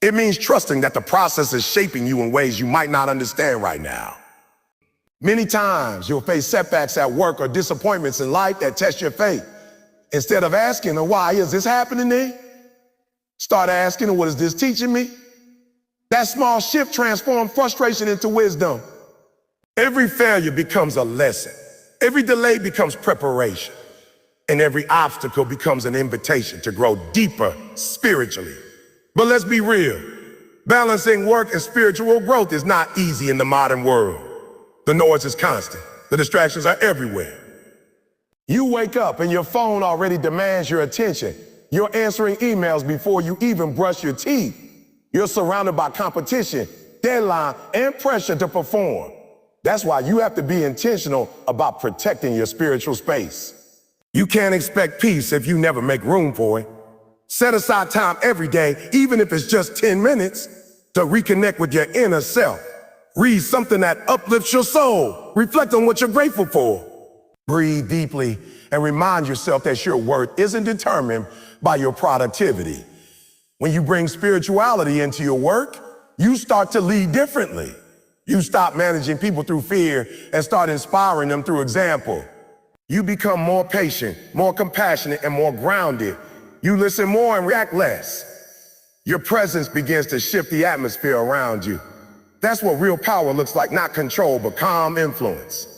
It means trusting that the process is shaping you in ways you might not understand right now. Many times you'll face setbacks at work or disappointments in life that test your faith. Instead of asking, why is this happening to me? Start asking, what is this teaching me? That small shift transforms frustration into wisdom. Every failure becomes a lesson. Every delay becomes preparation. And every obstacle becomes an invitation to grow deeper spiritually. But let's be real. Balancing work and spiritual growth is not easy in the modern world. The noise is constant. The distractions are everywhere. You wake up and your phone already demands your attention. You're answering emails before you even brush your teeth. You're surrounded by competition, deadline, and pressure to perform. That's why you have to be intentional about protecting your spiritual space. You can't expect peace if you never make room for it. Set aside time every day, even if it's just 10 minutes, to reconnect with your inner self. Read something that uplifts your soul. Reflect on what you're grateful for. Breathe deeply and remind yourself that your worth isn't determined by your productivity. When you bring spirituality into your work, you start to lead differently. You stop managing people through fear and start inspiring them through example. You become more patient, more compassionate, and more grounded. You listen more and react less. Your presence begins to shift the atmosphere around you. That's what real power looks like, not control, but calm influence.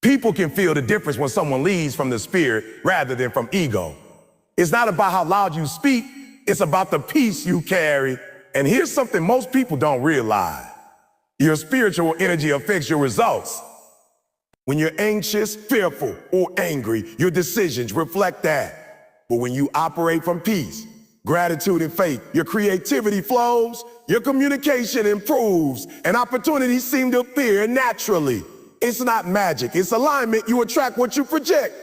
People can feel the difference when someone leads from the spirit rather than from ego. It's not about how loud you speak, it's about the peace you carry. And here's something most people don't realize. Your spiritual energy affects your results. When you're anxious, fearful, or angry, your decisions reflect that. But when you operate from peace, gratitude, and faith, your creativity flows, your communication improves, and opportunities seem to appear naturally. It's not magic, it's alignment. You attract what you project.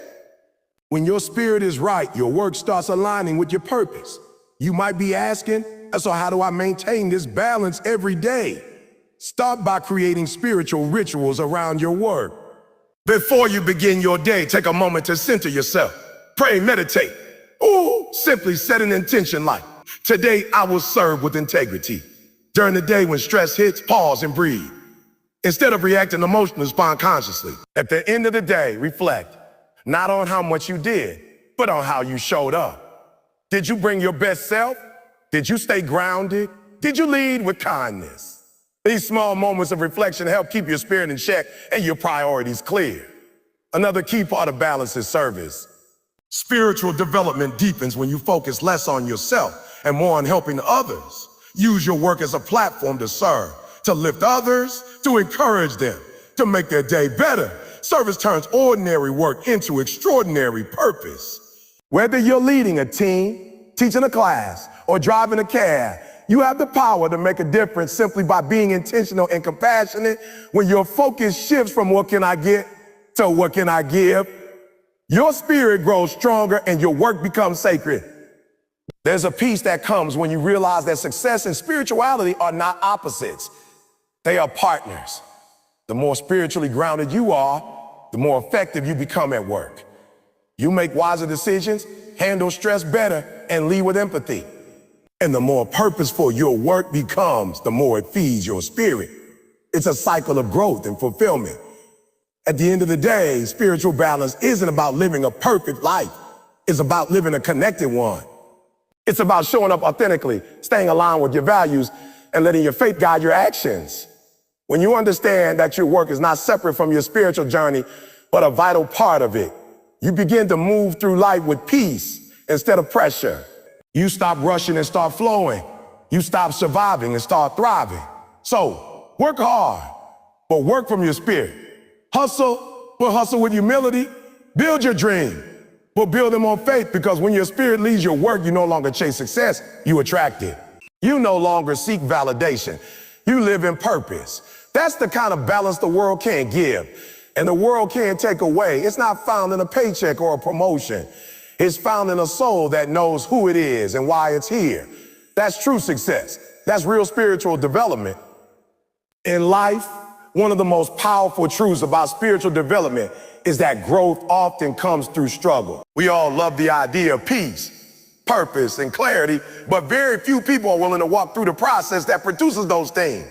When your spirit is right, your work starts aligning with your purpose. You might be asking, so how do I maintain this balance every day? Start by creating spiritual rituals around your work. Before you begin your day, take a moment to center yourself. Pray, meditate. Or simply set an intention like, today I will serve with integrity. During the day when stress hits, pause and breathe. Instead of reacting emotionally, respond consciously. At the end of the day, reflect, not on how much you did, but on how you showed up. Did you bring your best self? Did you stay grounded? Did you lead with kindness? These small moments of reflection help keep your spirit in check and your priorities clear. Another key part of balance is service. Spiritual development deepens when you focus less on yourself and more on helping others. Use your work as a platform to serve, to lift others, to encourage them, to make their day better. Service turns ordinary work into extraordinary purpose. Whether you're leading a team, teaching a class, or driving a cab, you have the power to make a difference simply by being intentional and compassionate. When your focus shifts from what can I get to what can I give, your spirit grows stronger and your work becomes sacred. There's a peace that comes when you realize that success and spirituality are not opposites. They are partners. The more spiritually grounded you are, the more effective you become at work. You make wiser decisions, handle stress better, and lead with empathy. And the more purposeful your work becomes, the more it feeds your spirit. It's a cycle of growth and fulfillment. At the end of the day, spiritual balance isn't about living a perfect life. It's about living a connected one. It's about showing up authentically, staying aligned with your values, and letting your faith guide your actions. When you understand that your work is not separate from your spiritual journey, but a vital part of it, you begin to move through life with peace instead of pressure. You stop rushing and start flowing. You stop surviving and start thriving. So, work hard, but work from your spirit. Hustle, but hustle with humility. Build your dream, but build them on faith, because when your spirit leads your work, you no longer chase success, you attract it. You no longer seek validation. You live in purpose. That's the kind of balance the world can't give, and the world can't take away. It's not found in a paycheck or a promotion. It's found in a soul that knows who it is and why it's here. That's true success. That's real spiritual development. In life, one of the most powerful truths about spiritual development is that growth often comes through struggle. We all love the idea of peace, purpose, and clarity, but very few people are willing to walk through the process that produces those things.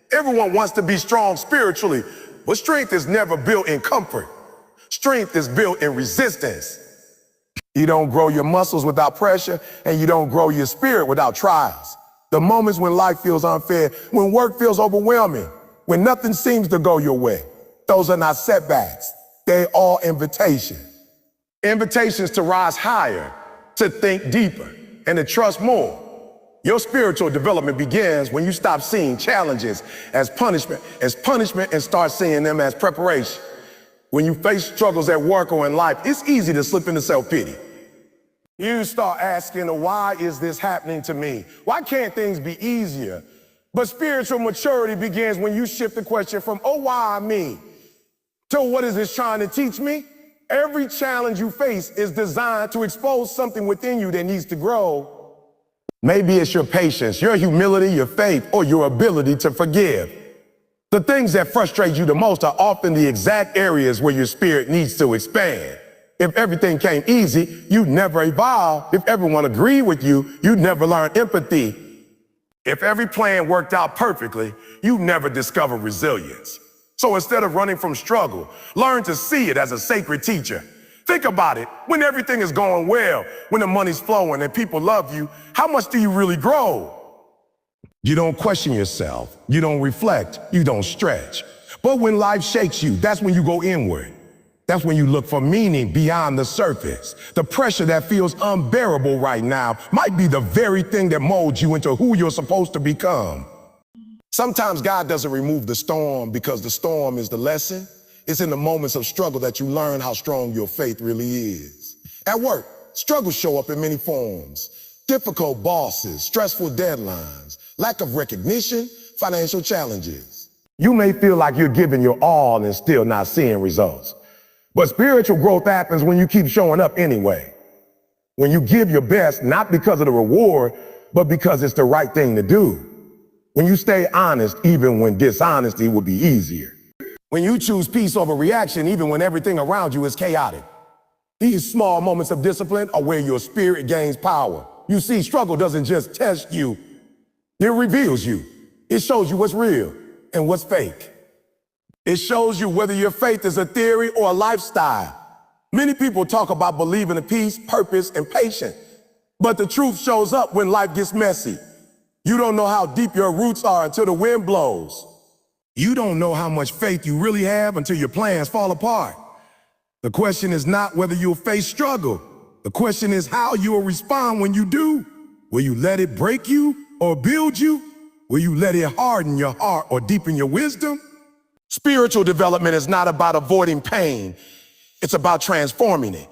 Everyone wants to be strong spiritually, but strength is never built in comfort. Strength is built in resistance. You don't grow your muscles without pressure, and you don't grow your spirit without trials. The moments when life feels unfair, when work feels overwhelming, when nothing seems to go your way, those are not setbacks. They're all invitations. Invitations to rise higher, to think deeper, and to trust more. Your spiritual development begins when you stop seeing challenges as punishment and start seeing them as preparation. When you face struggles at work or in life, it's easy to slip into self-pity. You start asking, why is this happening to me? Why can't things be easier? But spiritual maturity begins when you shift the question from, oh, why me? To what is this trying to teach me? Every challenge you face is designed to expose something within you that needs to grow. Maybe it's your patience, your humility, your faith, or your ability to forgive. The things that frustrate you the most are often the exact areas where your spirit needs to expand. If everything came easy, you'd never evolve. If everyone agreed with you, you'd never learn empathy. If every plan worked out perfectly, you'd never discover resilience. So instead of running from struggle, learn to see it as a sacred teacher. Think about it. When everything is going well, when the money's flowing and people love you, how much do you really grow? You don't question yourself. You don't reflect. You don't stretch. But when life shakes you, that's when you go inward. That's when you look for meaning beyond the surface. The pressure that feels unbearable right now might be the very thing that molds you into who you're supposed to become. Sometimes God doesn't remove the storm because the storm is the lesson. It's in the moments of struggle that you learn how strong your faith really is. At work, struggles show up in many forms. Difficult bosses, stressful deadlines, lack of recognition, financial challenges. You may feel like you're giving your all and still not seeing results. But spiritual growth happens when you keep showing up anyway. When you give your best, not because of the reward, but because it's the right thing to do. When you stay honest, even when dishonesty would be easier. When you choose peace over reaction, even when everything around you is chaotic. These small moments of discipline are where your spirit gains power. You see, struggle doesn't just test you, it reveals you. It shows you what's real and what's fake. It shows you whether your faith is a theory or a lifestyle. Many people talk about believing in peace, purpose, and patience. But the truth shows up when life gets messy. You don't know how deep your roots are until the wind blows. You don't know how much faith you really have until your plans fall apart. The question is not whether you'll face struggle. The question is how you'll respond when you do. Will you let it break you or build you? Will you let it harden your heart or deepen your wisdom? Spiritual development is not about avoiding pain. It's about transforming it.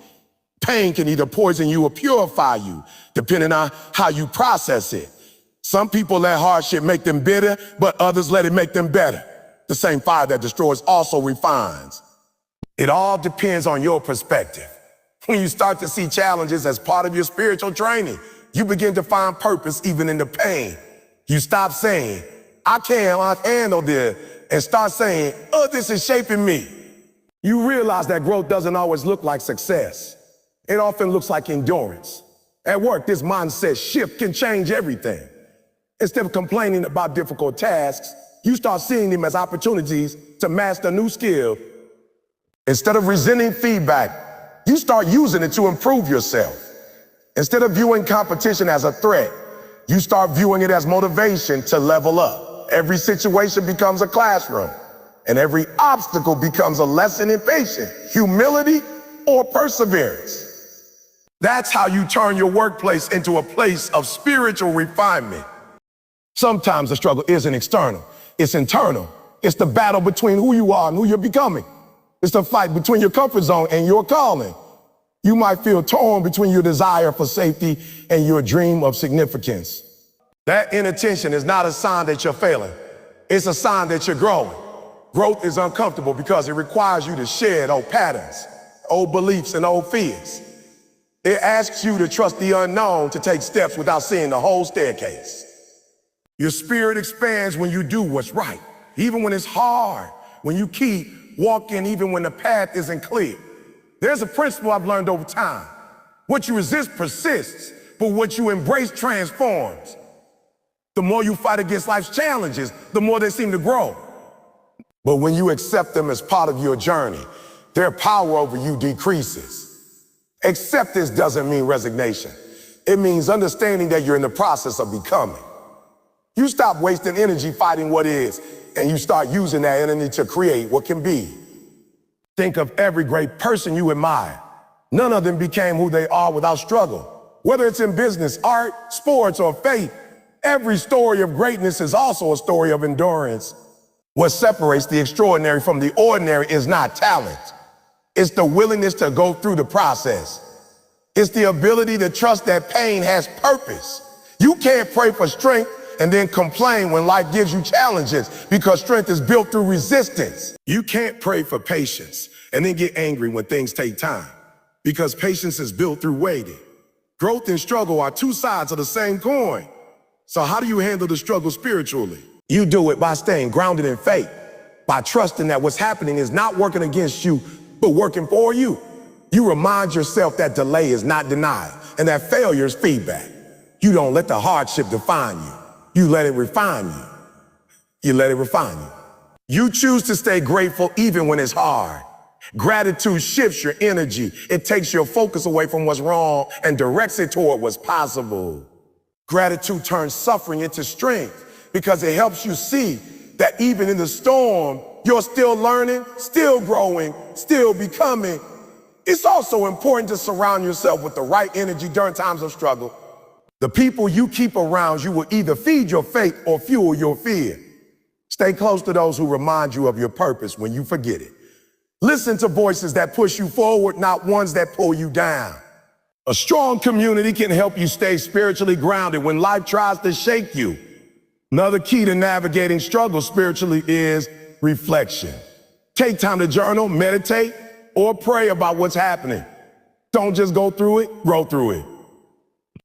Pain can either poison you or purify you, depending on how you process it. Some people let hardship make them bitter, but others let it make them better. The same fire that destroys also refines. It all depends on your perspective. When you start to see challenges as part of your spiritual training, you begin to find purpose even in the pain. You stop saying, I can't handle this, and start saying, oh, this is shaping me. You realize that growth doesn't always look like success. It often looks like endurance. At work, this mindset shift can change everything. Instead of complaining about difficult tasks, you start seeing them as opportunities to master new skill. Instead of resenting feedback, you start using it to improve yourself. Instead of viewing competition as a threat, you start viewing it as motivation to level up. Every situation becomes a classroom, and every obstacle becomes a lesson in patience, humility, or perseverance. That's how you turn your workplace into a place of spiritual refinement. Sometimes the struggle isn't external, it's internal. It's the battle between who you are and who you're becoming. It's the fight between your comfort zone and your calling. You might feel torn between your desire for safety and your dream of significance. That inattention is not a sign that you're failing. It's a sign that you're growing. Growth is uncomfortable because it requires you to shed old patterns, old beliefs, and old fears. It asks you to trust the unknown, to take steps without seeing the whole staircase. Your spirit expands when you do what's right, even when it's hard, when you keep walking, even when the path isn't clear. There's a principle I've learned over time. What you resist persists, but what you embrace transforms. The more you fight against life's challenges, the more they seem to grow. But when you accept them as part of your journey, their power over you decreases. Acceptance doesn't mean resignation. It means understanding that you're in the process of becoming. You stop wasting energy fighting what is, and you start using that energy to create what can be. Think of every great person you admire. None of them became who they are without struggle. Whether it's in business, art, sports, or faith, every story of greatness is also a story of endurance. What separates the extraordinary from the ordinary is not talent. It's the willingness to go through the process. It's the ability to trust that pain has purpose. You can't pray for strength and then complain when life gives you challenges, because strength is built through resistance. You can't pray for patience and then get angry when things take time, because patience is built through waiting. Growth and struggle are two sides of the same coin. So how do you handle the struggle spiritually? You do it by staying grounded in faith, by trusting that what's happening is not working against you, but working for you. You remind yourself that delay is not denial, and that failure is feedback. You don't let the hardship define you. You let it refine you. You let it refine you. You choose to stay grateful even when it's hard. Gratitude shifts your energy. It takes your focus away from what's wrong and directs it toward what's possible. Gratitude turns suffering into strength because it helps you see that even in the storm, you're still learning, still growing, still becoming. It's also important to surround yourself with the right energy during times of struggle. The people you keep around you will either feed your faith or fuel your fear. Stay close to those who remind you of your purpose when you forget it. Listen to voices that push you forward, not ones that pull you down. A strong community can help you stay spiritually grounded when life tries to shake you. Another key to navigating struggle spiritually is reflection. Take time to journal, meditate, or pray about what's happening. Don't just go through it, grow through it.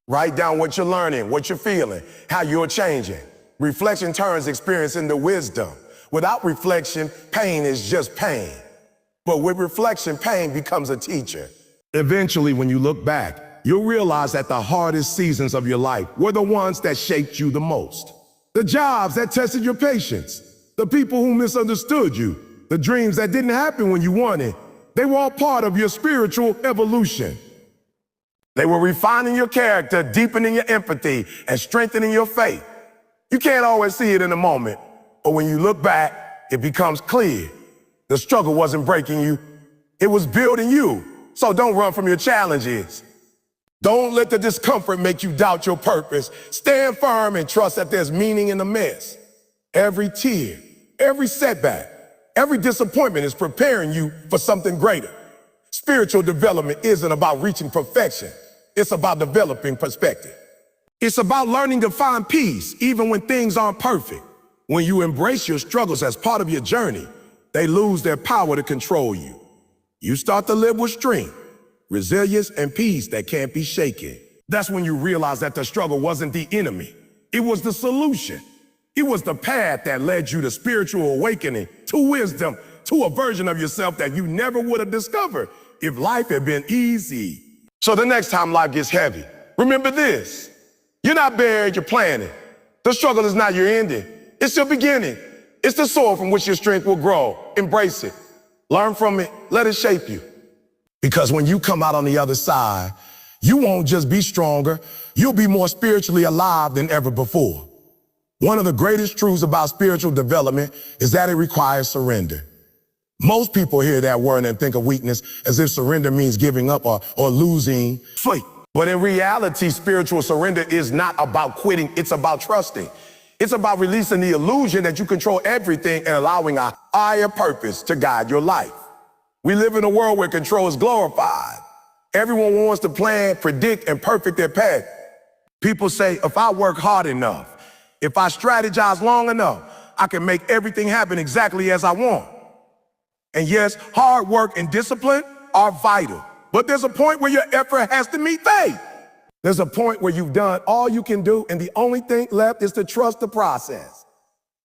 Write down what you're learning, what you're feeling, how you're changing. Reflection turns experience into wisdom. Without reflection, pain is just pain. But with reflection, pain becomes a teacher. Eventually, when you look back, you'll realize that the hardest seasons of your life were the ones that shaped you the most. The jobs that tested your patience, the people who misunderstood you, the dreams that didn't happen when you wanted, they were all part of your spiritual evolution. They were refining your character, deepening your empathy, and strengthening your faith. You can't always see it in the moment, but when you look back, it becomes clear. The struggle wasn't breaking you, it was building you. So don't run from your challenges. Don't let the discomfort make you doubt your purpose. Stand firm and trust that there's meaning in the mess. Every tear, every setback, Every disappointment is preparing you for something greater. Spiritual development isn't about reaching perfection. It's about developing perspective. It's about learning to find peace even when things aren't perfect. When you embrace your struggles as part of your journey, they lose their power to control you. You start to live with strength, resilience, and peace that can't be shaken. That's when you realize that the struggle wasn't the enemy. It was the solution. It was the path that led you to spiritual awakening, to wisdom, to a version of yourself that you never would have discovered if life had been easy. So the next time life gets heavy, remember this. You're not buried, you're planning. The struggle is not your ending. It's your beginning. It's the soil from which your strength will grow. Embrace it. Learn from it. Let it shape you. Because when you come out on the other side, you won't just be stronger, you'll be more spiritually alive than ever before. One of the greatest truths about spiritual development is that it requires surrender. Most people hear that word and think of weakness as if surrender means giving up or losing faith. But in reality, spiritual surrender is not about quitting, it's about trusting. It's about releasing the illusion that you control everything and allowing a higher purpose to guide your life. We live in a world where control is glorified. Everyone wants to plan, predict, and perfect their path. People say, if I work hard enough, if I strategize long enough, I can make everything happen exactly as I want. And yes, hard work and discipline are vital. But there's a point where your effort has to meet faith. There's a point where you've done all you can do, and the only thing left is to trust the process.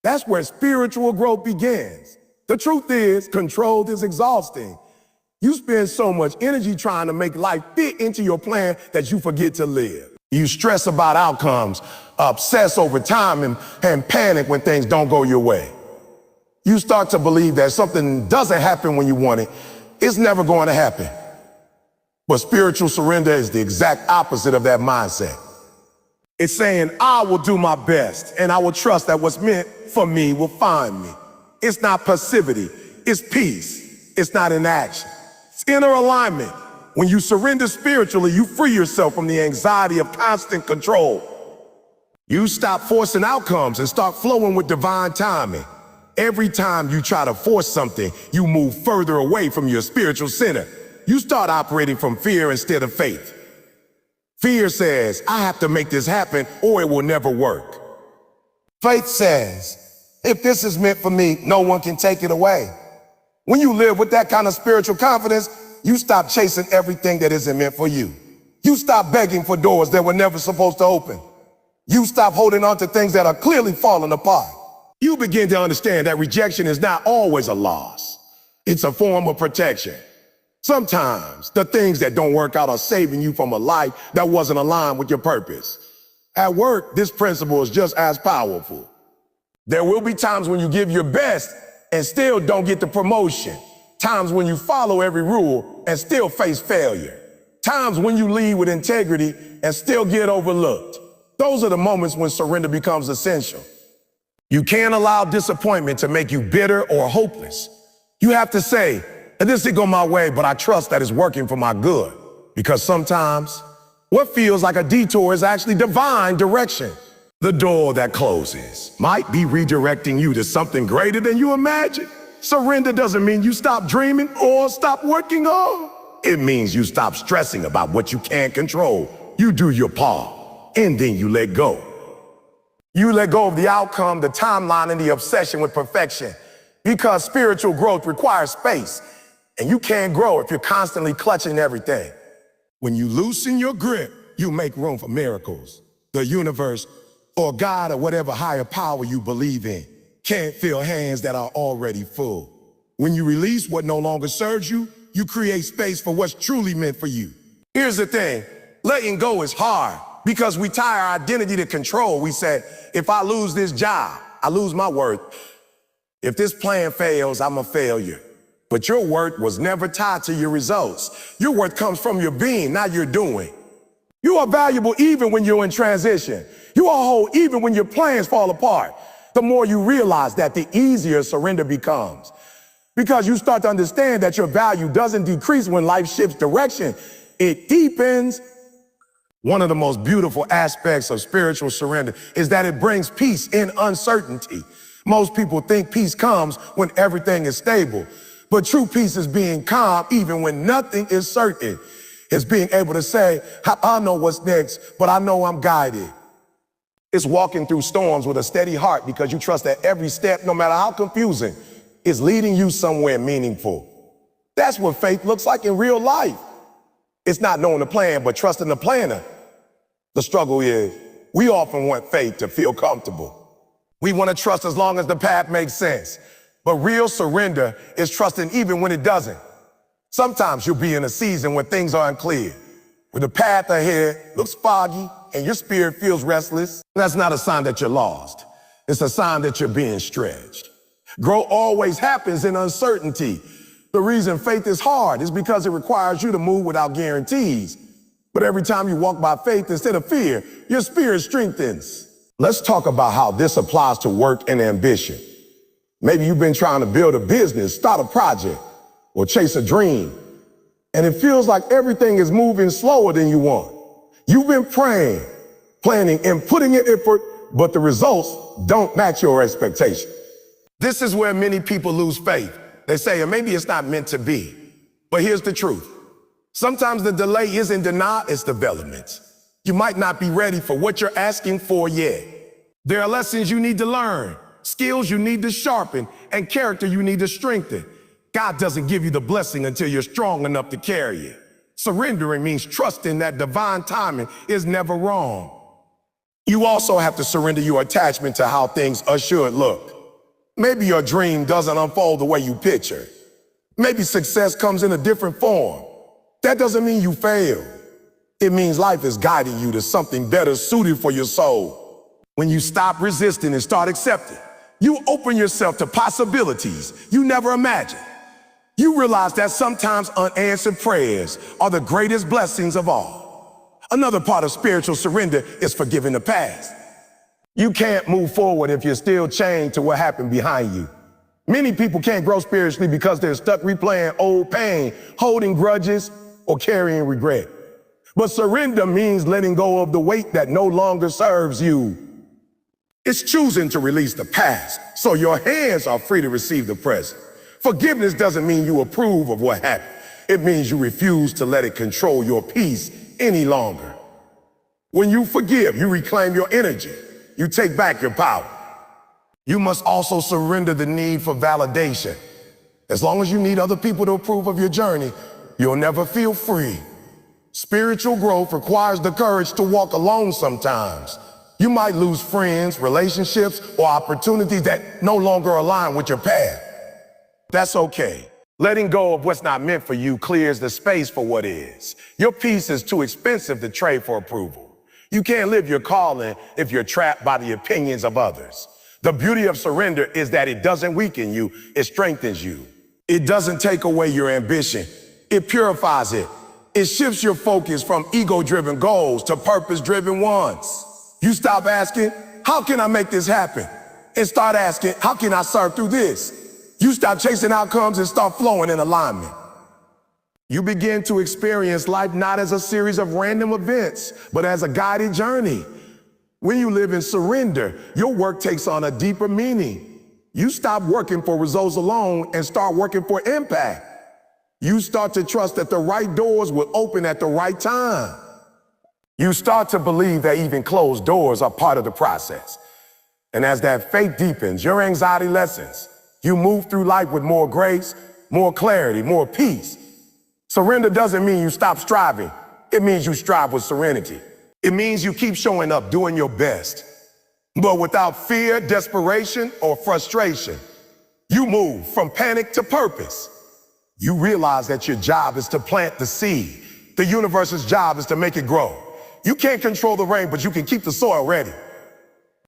That's where spiritual growth begins. The truth is, control is exhausting. You spend so much energy trying to make life fit into your plan that you forget to live. You stress about outcomes, obsess over time, and panic when things don't go your way. You start to believe that something doesn't happen when you want it. It's never going to happen. But spiritual surrender is the exact opposite of that mindset. It's saying, I will do my best, and I will trust that what's meant for me will find me. It's not passivity, it's peace. It's not inaction. It's inner alignment. When you surrender spiritually, you free yourself from the anxiety of constant control. You stop forcing outcomes and start flowing with divine timing. Every time you try to force something, you move further away from your spiritual center. You start operating from fear instead of faith. Fear says, I have to make this happen or it will never work. Faith says, if this is meant for me, no one can take it away. When you live with that kind of spiritual confidence, you stop chasing everything that isn't meant for you. You stop begging for doors that were never supposed to open. You stop holding on to things that are clearly falling apart. You begin to understand that rejection is not always a loss. It's a form of protection. Sometimes the things that don't work out are saving you from a life that wasn't aligned with your purpose. At work, this principle is just as powerful. There will be times when you give your best and still don't get the promotion. Times when you follow every rule and still face failure. Times when you lead with integrity and still get overlooked. Those are the moments when surrender becomes essential. You can't allow disappointment to make you bitter or hopeless. You have to say, this didn't go my way, but I trust that it's working for my good. Because sometimes what feels like a detour is actually divine direction. The door that closes might be redirecting you to something greater than you imagined. Surrender doesn't mean you stop dreaming or stop working hard. It means you stop stressing about what you can't control. You do your part, and then you let go. You let go of the outcome, the timeline, and the obsession with perfection. Because spiritual growth requires space, and you can't grow if you're constantly clutching everything. When you loosen your grip, you make room for miracles. The universe, or God, or whatever higher power you believe in, can't fill hands that are already full. When you release what no longer serves you, you create space for what's truly meant for you. Here's the thing, letting go is hard because we tie our identity to control. We say, if I lose this job, I lose my worth. If this plan fails, I'm a failure. But your worth was never tied to your results. Your worth comes from your being, not your doing. You are valuable even when you're in transition. You are whole even when your plans fall apart. The more you realize that, the easier surrender becomes. Because you start to understand that your value doesn't decrease when life shifts direction. It deepens. One of the most beautiful aspects of spiritual surrender is that it brings peace in uncertainty. Most people think peace comes when everything is stable, but true peace is being calm even when nothing is certain. It's being able to say, I know what's next, but I know I'm guided. It's walking through storms with a steady heart because you trust that every step, no matter how confusing, is leading you somewhere meaningful. That's what faith looks like in real life. It's not knowing the plan, but trusting the planner. The struggle is, we often want faith to feel comfortable. We want to trust as long as the path makes sense. But real surrender is trusting even when it doesn't. Sometimes you'll be in a season when things are unclear, where the path ahead looks foggy and your spirit feels restless. That's not a sign that you're lost. It's a sign that you're being stretched. Growth always happens in uncertainty. The reason faith is hard is because it requires you to move without guarantees. But every time you walk by faith instead of fear, your spirit strengthens. Let's talk about how this applies to work and ambition. Maybe you've been trying to build a business, start a project, or chase a dream, and it feels like everything is moving slower than you want. You've been praying, planning, and putting in effort, but the results don't match your expectations. This is where many people lose faith. They say, maybe it's not meant to be. But here's the truth. Sometimes the delay isn't denial, it's development. You might not be ready for what you're asking for yet. There are lessons you need to learn, skills you need to sharpen, and character you need to strengthen. God doesn't give you the blessing until you're strong enough to carry it. Surrendering means trusting that divine timing is never wrong. You also have to surrender your attachment to how things should look. Maybe your dream doesn't unfold the way you picture. Maybe success comes in a different form. That doesn't mean you failed. It means life is guiding you to something better suited for your soul. When you stop resisting and start accepting, you open yourself to possibilities you never imagined. You realize that sometimes unanswered prayers are the greatest blessings of all. Another part of spiritual surrender is forgiving the past. You can't move forward if you're still chained to what happened behind you. Many people can't grow spiritually because they're stuck replaying old pain, holding grudges, or carrying regret. But surrender means letting go of the weight that no longer serves you. It's choosing to release the past so your hands are free to receive the present. Forgiveness doesn't mean you approve of what happened. It means you refuse to let it control your peace any longer. When you forgive, you reclaim your energy. You take back your power. You must also surrender the need for validation. As long as you need other people to approve of your journey, you'll never feel free. Spiritual growth requires the courage to walk alone sometimes. You might lose friends, relationships, or opportunities that no longer align with your path. That's okay. Letting go of what's not meant for you clears the space for what is. Your peace is too expensive to trade for approval. You can't live your calling if you're trapped by the opinions of others. The beauty of surrender is that it doesn't weaken you, it strengthens you. It doesn't take away your ambition, it purifies it. It shifts your focus from ego-driven goals to purpose-driven ones. You stop asking, how can I make this happen? And start asking, how can I serve through this? You stop chasing outcomes and start flowing in alignment. You begin to experience life not as a series of random events, but as a guided journey. When you live in surrender, your work takes on a deeper meaning. You stop working for results alone and start working for impact. You start to trust that the right doors will open at the right time. You start to believe that even closed doors are part of the process. And as that faith deepens, your anxiety lessens. You move through life with more grace, more clarity, more peace. Surrender doesn't mean you stop striving. It means you strive with serenity. It means you keep showing up, doing your best. But without fear, desperation, or frustration, you move from panic to purpose. You realize that your job is to plant the seed. The universe's job is to make it grow. You can't control the rain, but you can keep the soil ready.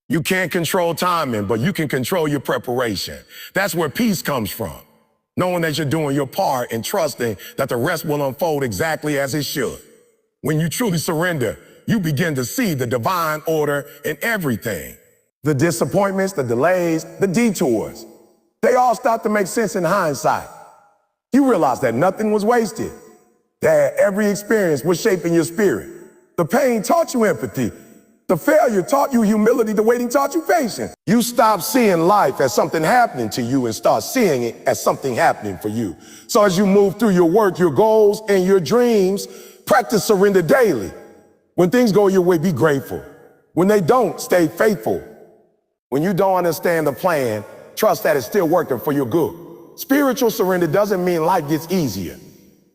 You can't control timing, but you can control your preparation. That's where peace comes from. Knowing that you're doing your part and trusting that the rest will unfold exactly as it should. When you truly surrender, you begin to see the divine order in everything. The disappointments, the delays, the detours, they all start to make sense in hindsight. You realize that nothing was wasted, that every experience was shaping your spirit. The pain taught you empathy, The failure taught you humility, the waiting taught you patience. You stop seeing life as something happening to you and start seeing it as something happening for you. So as you move through your work, your goals, and your dreams, practice surrender daily. When things go your way, be grateful. When they don't, stay faithful. When you don't understand the plan, trust that it's still working for your good. Spiritual surrender doesn't mean life gets easier.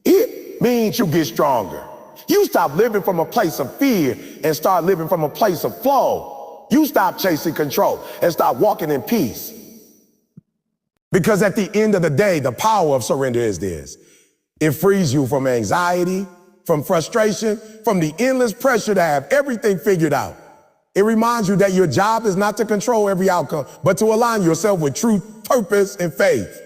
It means you get stronger. You stop living from a place of fear and start living from a place of flow. You stop chasing control and start walking in peace. Because at the end of the day, the power of surrender is this. It frees you from anxiety, from frustration, from the endless pressure to have everything figured out. It reminds you that your job is not to control every outcome, but to align yourself with truth, purpose, and faith.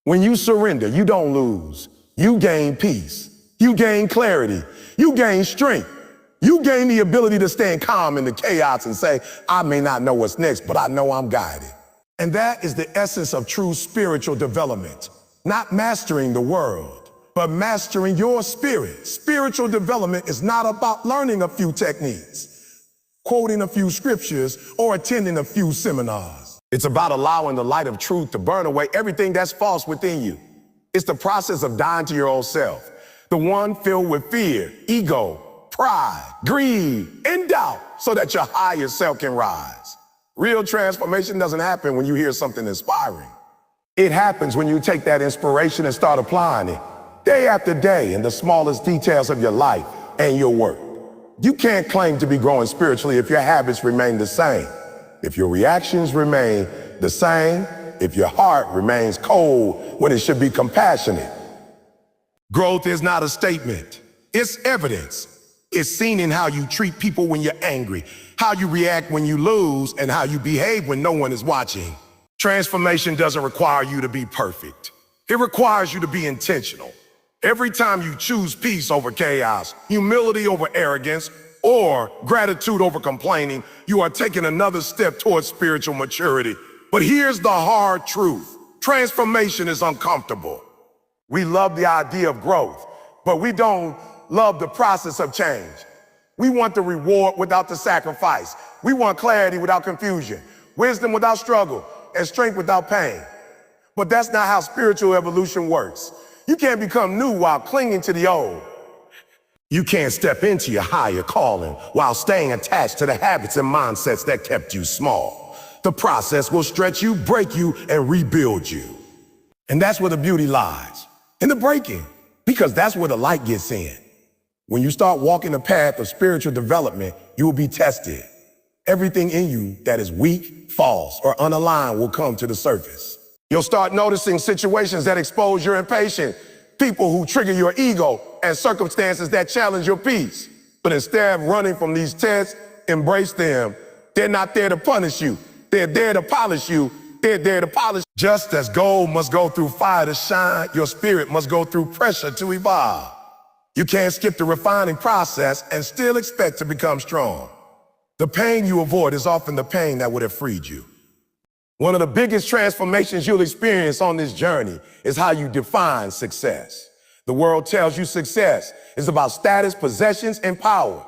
When you surrender, you don't lose. You gain peace. You gain clarity. You gain strength. You gain the ability to stand calm in the chaos and say, I may not know what's next, but I know I'm guided. And that is the essence of true spiritual development. Not mastering the world, but mastering your spirit. Spiritual development is not about learning a few techniques, quoting a few scriptures, or attending a few seminars. It's about allowing the light of truth to burn away everything that's false within you. It's the process of dying to your old self, the one filled with fear, ego, pride, greed, and doubt, so that your higher self can rise. Real transformation doesn't happen when you hear something inspiring. It happens when you take that inspiration and start applying it, day after day, in the smallest details of your life and your work. You can't claim to be growing spiritually if your habits remain the same, if your reactions remain the same, if your heart remains cold when it should be compassionate. Growth is not a statement. It's evidence. It's seen in how you treat people when you're angry, how you react when you lose, and how you behave when no one is watching. Transformation doesn't require you to be perfect. It requires you to be intentional. Every time you choose peace over chaos, humility over arrogance, or gratitude over complaining, you are taking another step towards spiritual maturity. But here's the hard truth. Transformation is uncomfortable. We love the idea of growth, but we don't love the process of change. We want the reward without the sacrifice. We want clarity without confusion, wisdom without struggle, and strength without pain. But that's not how spiritual evolution works. You can't become new while clinging to the old. You can't step into your higher calling while staying attached to the habits and mindsets that kept you small. The process will stretch you, break you, and rebuild you. And that's where the beauty lies, in the breaking, because that's where the light gets in. When you start walking the path of spiritual development, you will be tested. Everything in you that is weak, false, or unaligned will come to the surface. You'll start noticing situations that expose your impatience, people who trigger your ego, and circumstances that challenge your peace. But instead of running from these tests, embrace them. They're not there to punish you. They're there to polish you. They're there to polish. Just as gold must go through fire to shine, your spirit must go through pressure to evolve. You can't skip the refining process and still expect to become strong. The pain you avoid is often the pain that would have freed you. One of the biggest transformations you'll experience on this journey is how you define success. The world tells you success is about status, possessions, and power.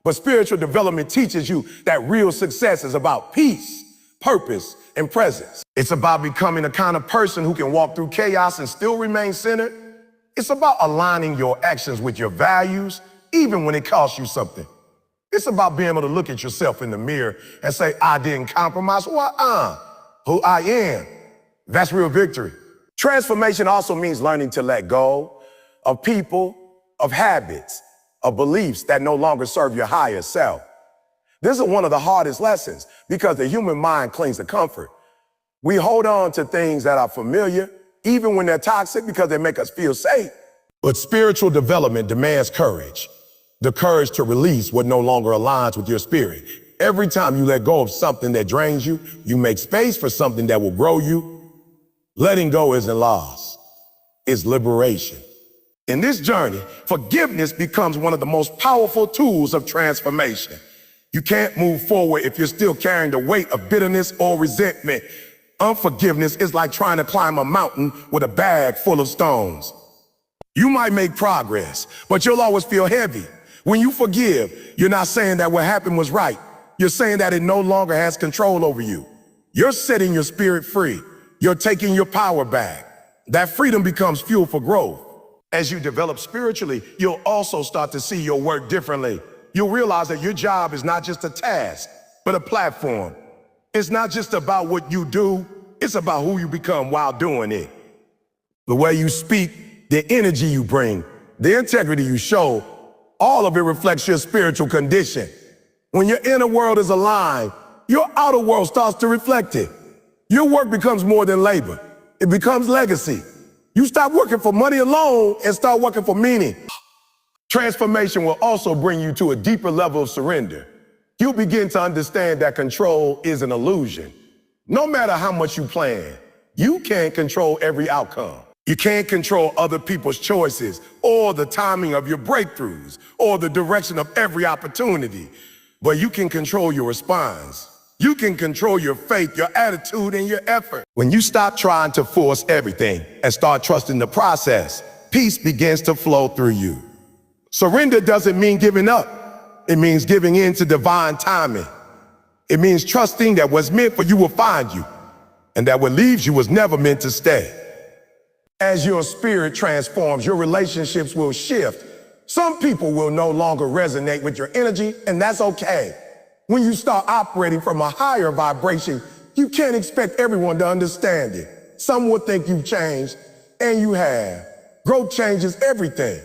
But spiritual development teaches you that real success is about peace, purpose, and presence. It's about becoming the kind of person who can walk through chaos and still remain centered. It's about aligning your actions with your values, even when it costs you something. It's about being able to look at yourself in the mirror and say, I didn't compromise who I am. That's real victory. Transformation also means learning to let go of people, of habits, of beliefs that no longer serve your higher self. This is one of the hardest lessons because the human mind clings to comfort. We hold on to things that are familiar, even when they're toxic, because they make us feel safe. But spiritual development demands courage, the courage to release what no longer aligns with your spirit. Every time you let go of something that drains you, you make space for something that will grow you. Letting go isn't loss, it's liberation. In this journey, forgiveness becomes one of the most powerful tools of transformation. You can't move forward if you're still carrying the weight of bitterness or resentment. Unforgiveness is like trying to climb a mountain with a bag full of stones. You might make progress, but you'll always feel heavy. When you forgive, you're not saying that what happened was right. You're saying that it no longer has control over you. You're setting your spirit free. You're taking your power back. That freedom becomes fuel for growth. As you develop spiritually, you'll also start to see your work differently. You'll realize that your job is not just a task, but a platform. It's not just about what you do, it's about who you become while doing it. The way you speak, the energy you bring, the integrity you show, all of it reflects your spiritual condition. When your inner world is aligned, your outer world starts to reflect it. Your work becomes more than labor. It becomes legacy. You stop working for money alone and start working for meaning. Transformation will also bring you to a deeper level of surrender. You'll begin to understand that control is an illusion. No matter how much you plan, you can't control every outcome. You can't control other people's choices or the timing of your breakthroughs or the direction of every opportunity, but you can control your response. You can control your faith, your attitude, and your effort. When you stop trying to force everything and start trusting the process, peace begins to flow through you. Surrender doesn't mean giving up. It means giving in to divine timing. It means trusting that what's meant for you will find you, and that what leaves you was never meant to stay. As your spirit transforms, your relationships will shift. Some people will no longer resonate with your energy, and that's okay. When you start operating from a higher vibration, you can't expect everyone to understand it. Some will think you've changed, and you have. Growth changes everything.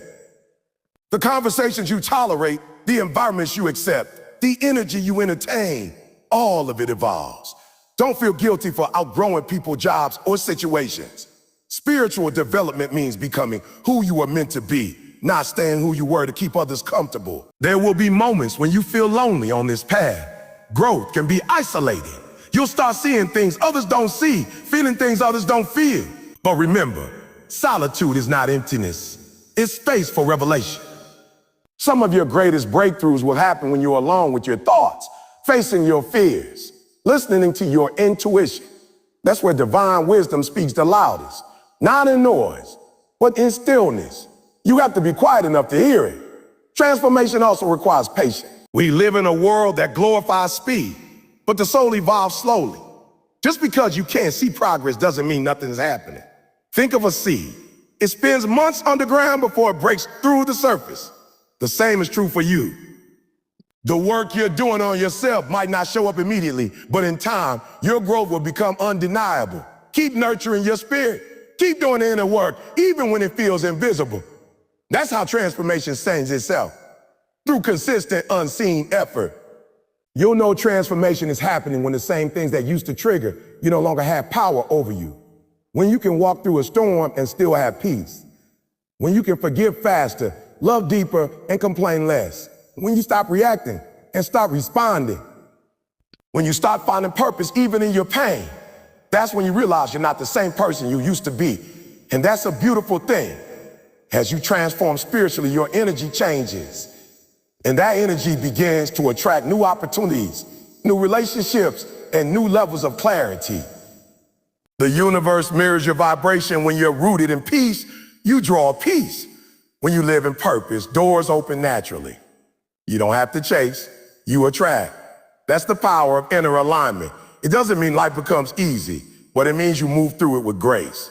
The conversations you tolerate, the environments you accept, the energy you entertain, all of it evolves. Don't feel guilty for outgrowing people, jobs, or situations. Spiritual development means becoming who you are meant to be, not staying who you were to keep others comfortable. There will be moments when you feel lonely on this path. Growth can be isolating. You'll start seeing things others don't see, feeling things others don't feel. But remember, solitude is not emptiness. It's space for revelation. Some of your greatest breakthroughs will happen when you're alone with your thoughts, facing your fears, listening to your intuition. That's where divine wisdom speaks the loudest. Not in noise, but in stillness. You have to be quiet enough to hear it. Transformation also requires patience. We live in a world that glorifies speed, but the soul evolves slowly. Just because you can't see progress doesn't mean nothing's happening. Think of a seed. It spends months underground before it breaks through the surface. The same is true for you. The work you're doing on yourself might not show up immediately, but in time, your growth will become undeniable. Keep nurturing your spirit. Keep doing the inner work, even when it feels invisible. That's how transformation sends itself, through consistent, unseen effort. You'll know transformation is happening when the same things that used to trigger you no longer have power over you. When you can walk through a storm and still have peace. When you can forgive faster, love deeper, and complain less. When you stop reacting and start responding. When you start finding purpose even in your pain. That's when you realize you're not the same person you used to be. And that's a beautiful thing. As you transform spiritually, your energy changes. And that energy begins to attract new opportunities, new relationships, and new levels of clarity. The universe mirrors your vibration. When you're rooted in peace, you draw peace. When you live in purpose, doors open naturally. You don't have to chase, you attract. That's the power of inner alignment. It doesn't mean life becomes easy, but it means you move through it with grace.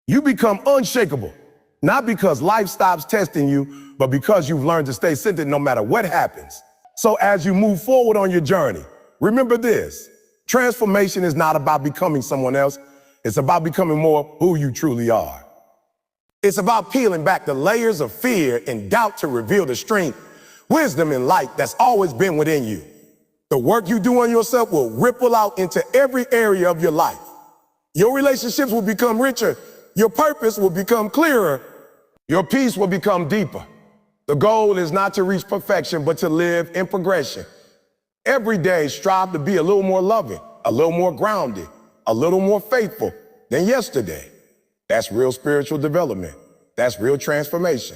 You become unshakable, not because life stops testing you, but because you've learned to stay centered no matter what happens. So as you move forward on your journey, remember this: transformation is not about becoming someone else. It's about becoming more who you truly are. It's about peeling back the layers of fear and doubt to reveal the strength, wisdom, and light that's always been within you. The work you do on yourself will ripple out into every area of your life. Your relationships will become richer. Your purpose will become clearer. Your peace will become deeper. The goal is not to reach perfection, but to live in progression. Every day, strive to be a little more loving, a little more grounded, a little more faithful than yesterday. That's real spiritual development. That's real transformation.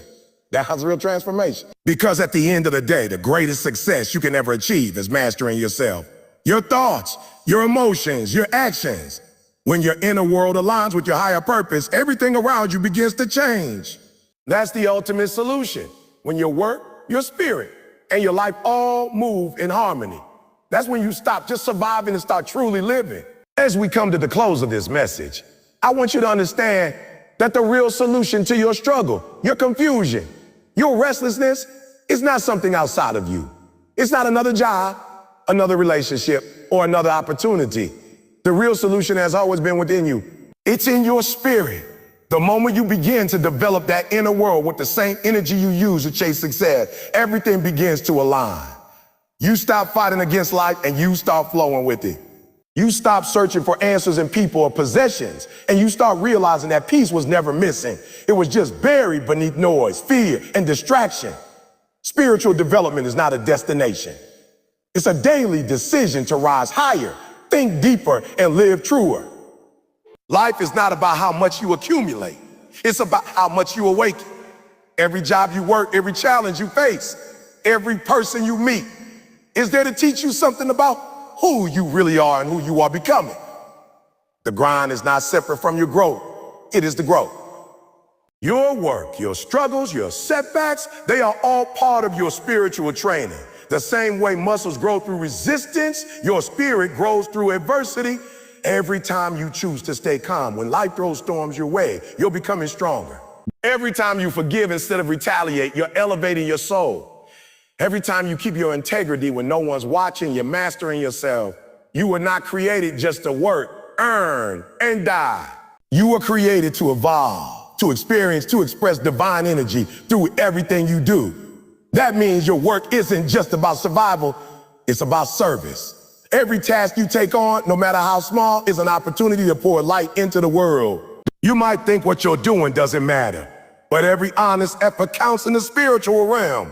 That's real transformation. Because at the end of the day, the greatest success you can ever achieve is mastering yourself. Your thoughts, your emotions, your actions. When your inner world aligns with your higher purpose, everything around you begins to change. That's the ultimate solution. When your work, your spirit, and your life all move in harmony. That's when you stop just surviving and start truly living. As we come to the close of this message, I want you to understand that the real solution to your struggle, your confusion, your restlessness is not something outside of you. It's not another job, another relationship, or another opportunity. The real solution has always been within you. It's in your spirit. The moment you begin to develop that inner world with the same energy you use to chase success, everything begins to align. You stop fighting against life and you start flowing with it. You stop searching for answers in people or possessions, and you start realizing that peace was never missing. It was just buried beneath noise, fear, and distraction. Spiritual development is not a destination. It's a daily decision to rise higher, think deeper, and live truer. Life is not about how much you accumulate. It's about how much you awaken. Every job you work, every challenge you face, every person you meet is there to teach you something about who you really are and who you are becoming. The grind is not separate from your growth. It is the growth. Your work, your struggles, your setbacks, they are all part of your spiritual training. The same way muscles grow through resistance, your spirit grows through adversity. Every time you choose to stay calm, when life throws storms your way, you're becoming stronger. Every time you forgive instead of retaliate, you're elevating your soul. Every time you keep your integrity when no one's watching, you're mastering yourself. You were not created just to work, earn, and die. You were created to evolve, to experience, to express divine energy through everything you do. That means your work isn't just about survival, it's about service. Every task you take on, no matter how small, is an opportunity to pour light into the world. You might think what you're doing doesn't matter, but every honest effort counts in the spiritual realm.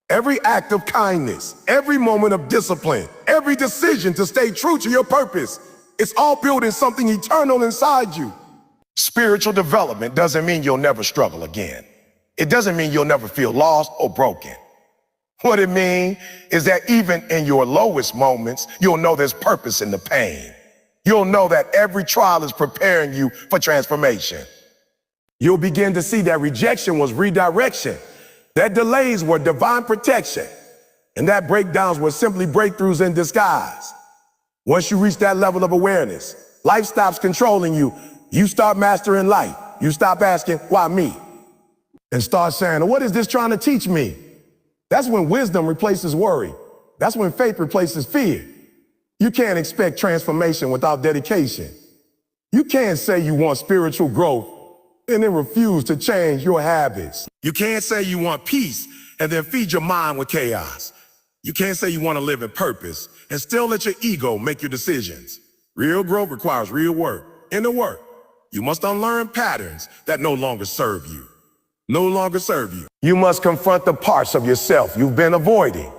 Every act of kindness, every moment of discipline, every decision to stay true to your purpose, it's all building something eternal inside you. Spiritual development doesn't mean you'll never struggle again. It doesn't mean you'll never feel lost or broken. What it means is that even in your lowest moments, you'll know there's purpose in the pain. You'll know that every trial is preparing you for transformation. You'll begin to see that rejection was redirection, that delays were divine protection, and that breakdowns were simply breakthroughs in disguise. Once you reach that level of awareness, life stops controlling you. You start mastering life. You stop asking, why me? And start saying, what is this trying to teach me? That's when wisdom replaces worry. That's when faith replaces fear. You can't expect transformation without dedication. You can't say you want spiritual growth and then refuse to change your habits. You can't say you want peace and then feed your mind with chaos. You can't say you want to live in purpose and still let your ego make your decisions. Real growth requires real work. In the work, you must unlearn patterns that no longer serve you. No longer serve you. You must confront the parts of yourself you've been avoiding.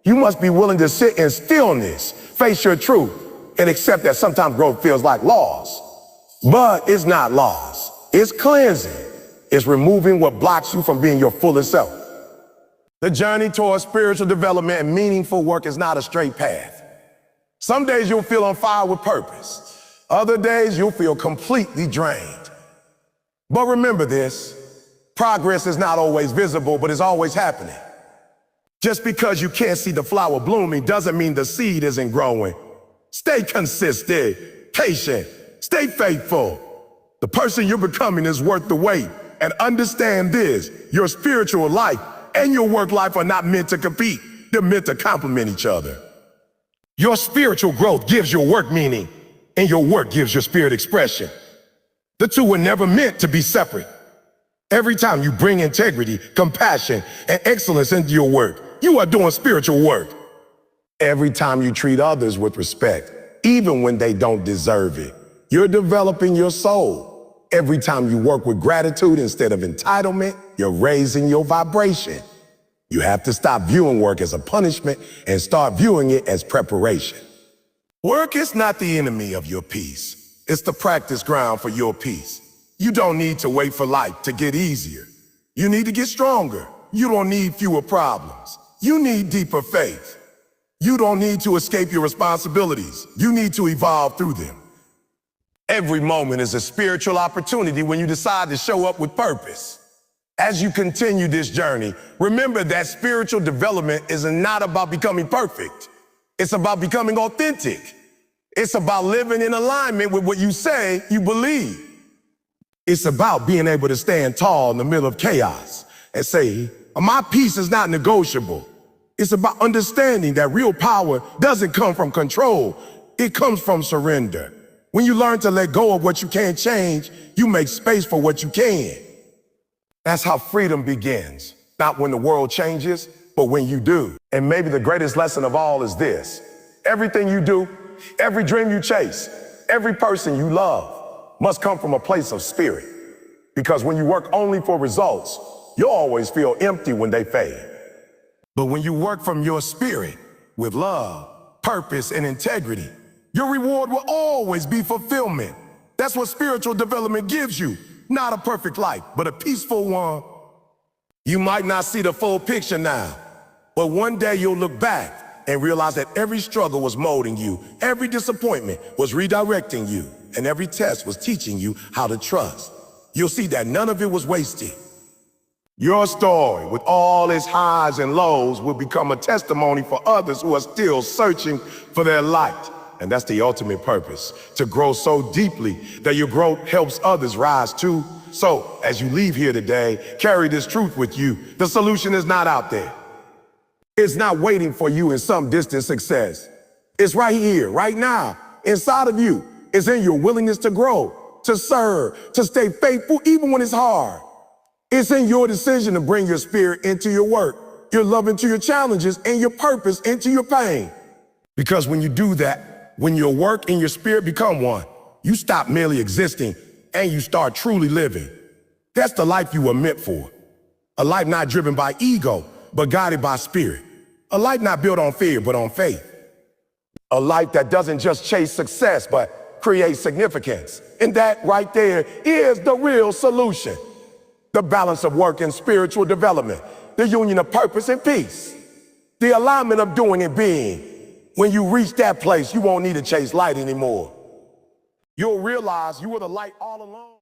You must be willing to sit in stillness, face your truth, and accept that sometimes growth feels like loss. But it's not loss. It's cleansing. It's removing what blocks you from being your fullest self. The journey towards spiritual development and meaningful work is not a straight path. Some days you'll feel on fire with purpose. Other days you'll feel completely drained. But remember this. Progress is not always visible, but it's always happening. Just because you can't see the flower blooming doesn't mean the seed isn't growing. Stay consistent, patient, stay faithful. The person you're becoming is worth the wait. And understand this, your spiritual life and your work life are not meant to compete. They're meant to complement each other. Your spiritual growth gives your work meaning, and your work gives your spirit expression. The two were never meant to be separate. Every time you bring integrity, compassion, and excellence into your work, you are doing spiritual work. Every time you treat others with respect, even when they don't deserve it, you're developing your soul. Every time you work with gratitude instead of entitlement, you're raising your vibration. You have to stop viewing work as a punishment and start viewing it as preparation. Work is not the enemy of your peace. It's the practice ground for your peace. You don't need to wait for life to get easier. You need to get stronger. You don't need fewer problems. You need deeper faith. You don't need to escape your responsibilities. You need to evolve through them. Every moment is a spiritual opportunity when you decide to show up with purpose. As you continue this journey, remember that spiritual development is not about becoming perfect. It's about becoming authentic. It's about living in alignment with what you say you believe. It's about being able to stand tall in the middle of chaos and say, my peace is not negotiable. It's about understanding that real power doesn't come from control. It comes from surrender. When you learn to let go of what you can't change, you make space for what you can. That's how freedom begins. Not when the world changes, but when you do. And maybe the greatest lesson of all is this. Everything you do, every dream you chase, every person you love must come from a place of spirit. Because when you work only for results, you'll always feel empty when they fade. But when you work from your spirit with love, purpose, and integrity, your reward will always be fulfillment. That's what spiritual development gives you. Not a perfect life, but a peaceful one. You might not see the full picture now, but one day you'll look back and realize that every struggle was molding you, every disappointment was redirecting you, and every test was teaching you how to trust. You'll see that none of it was wasted. Your story, with all its highs and lows, will become a testimony for others who are still searching for their light. And that's the ultimate purpose, to grow so deeply that your growth helps others rise too. So, as you leave here today, carry this truth with you. The solution is not out there. It's not waiting for you in some distant success. It's right here, right now, inside of you. It's in your willingness to grow, to serve, to stay faithful even when it's hard. It's in your decision to bring your spirit into your work, your love into your challenges, and your purpose into your pain. Because when you do that, when your work and your spirit become one, you stop merely existing and you start truly living. That's the life you were meant for. A life not driven by ego, but guided by spirit. A life not built on fear, but on faith. A life that doesn't just chase success, but creates significance. And that right there is the real solution. The balance of work and spiritual development. The union of purpose and peace. The alignment of doing and being. When you reach that place, you won't need to chase light anymore. You'll realize you were the light all along.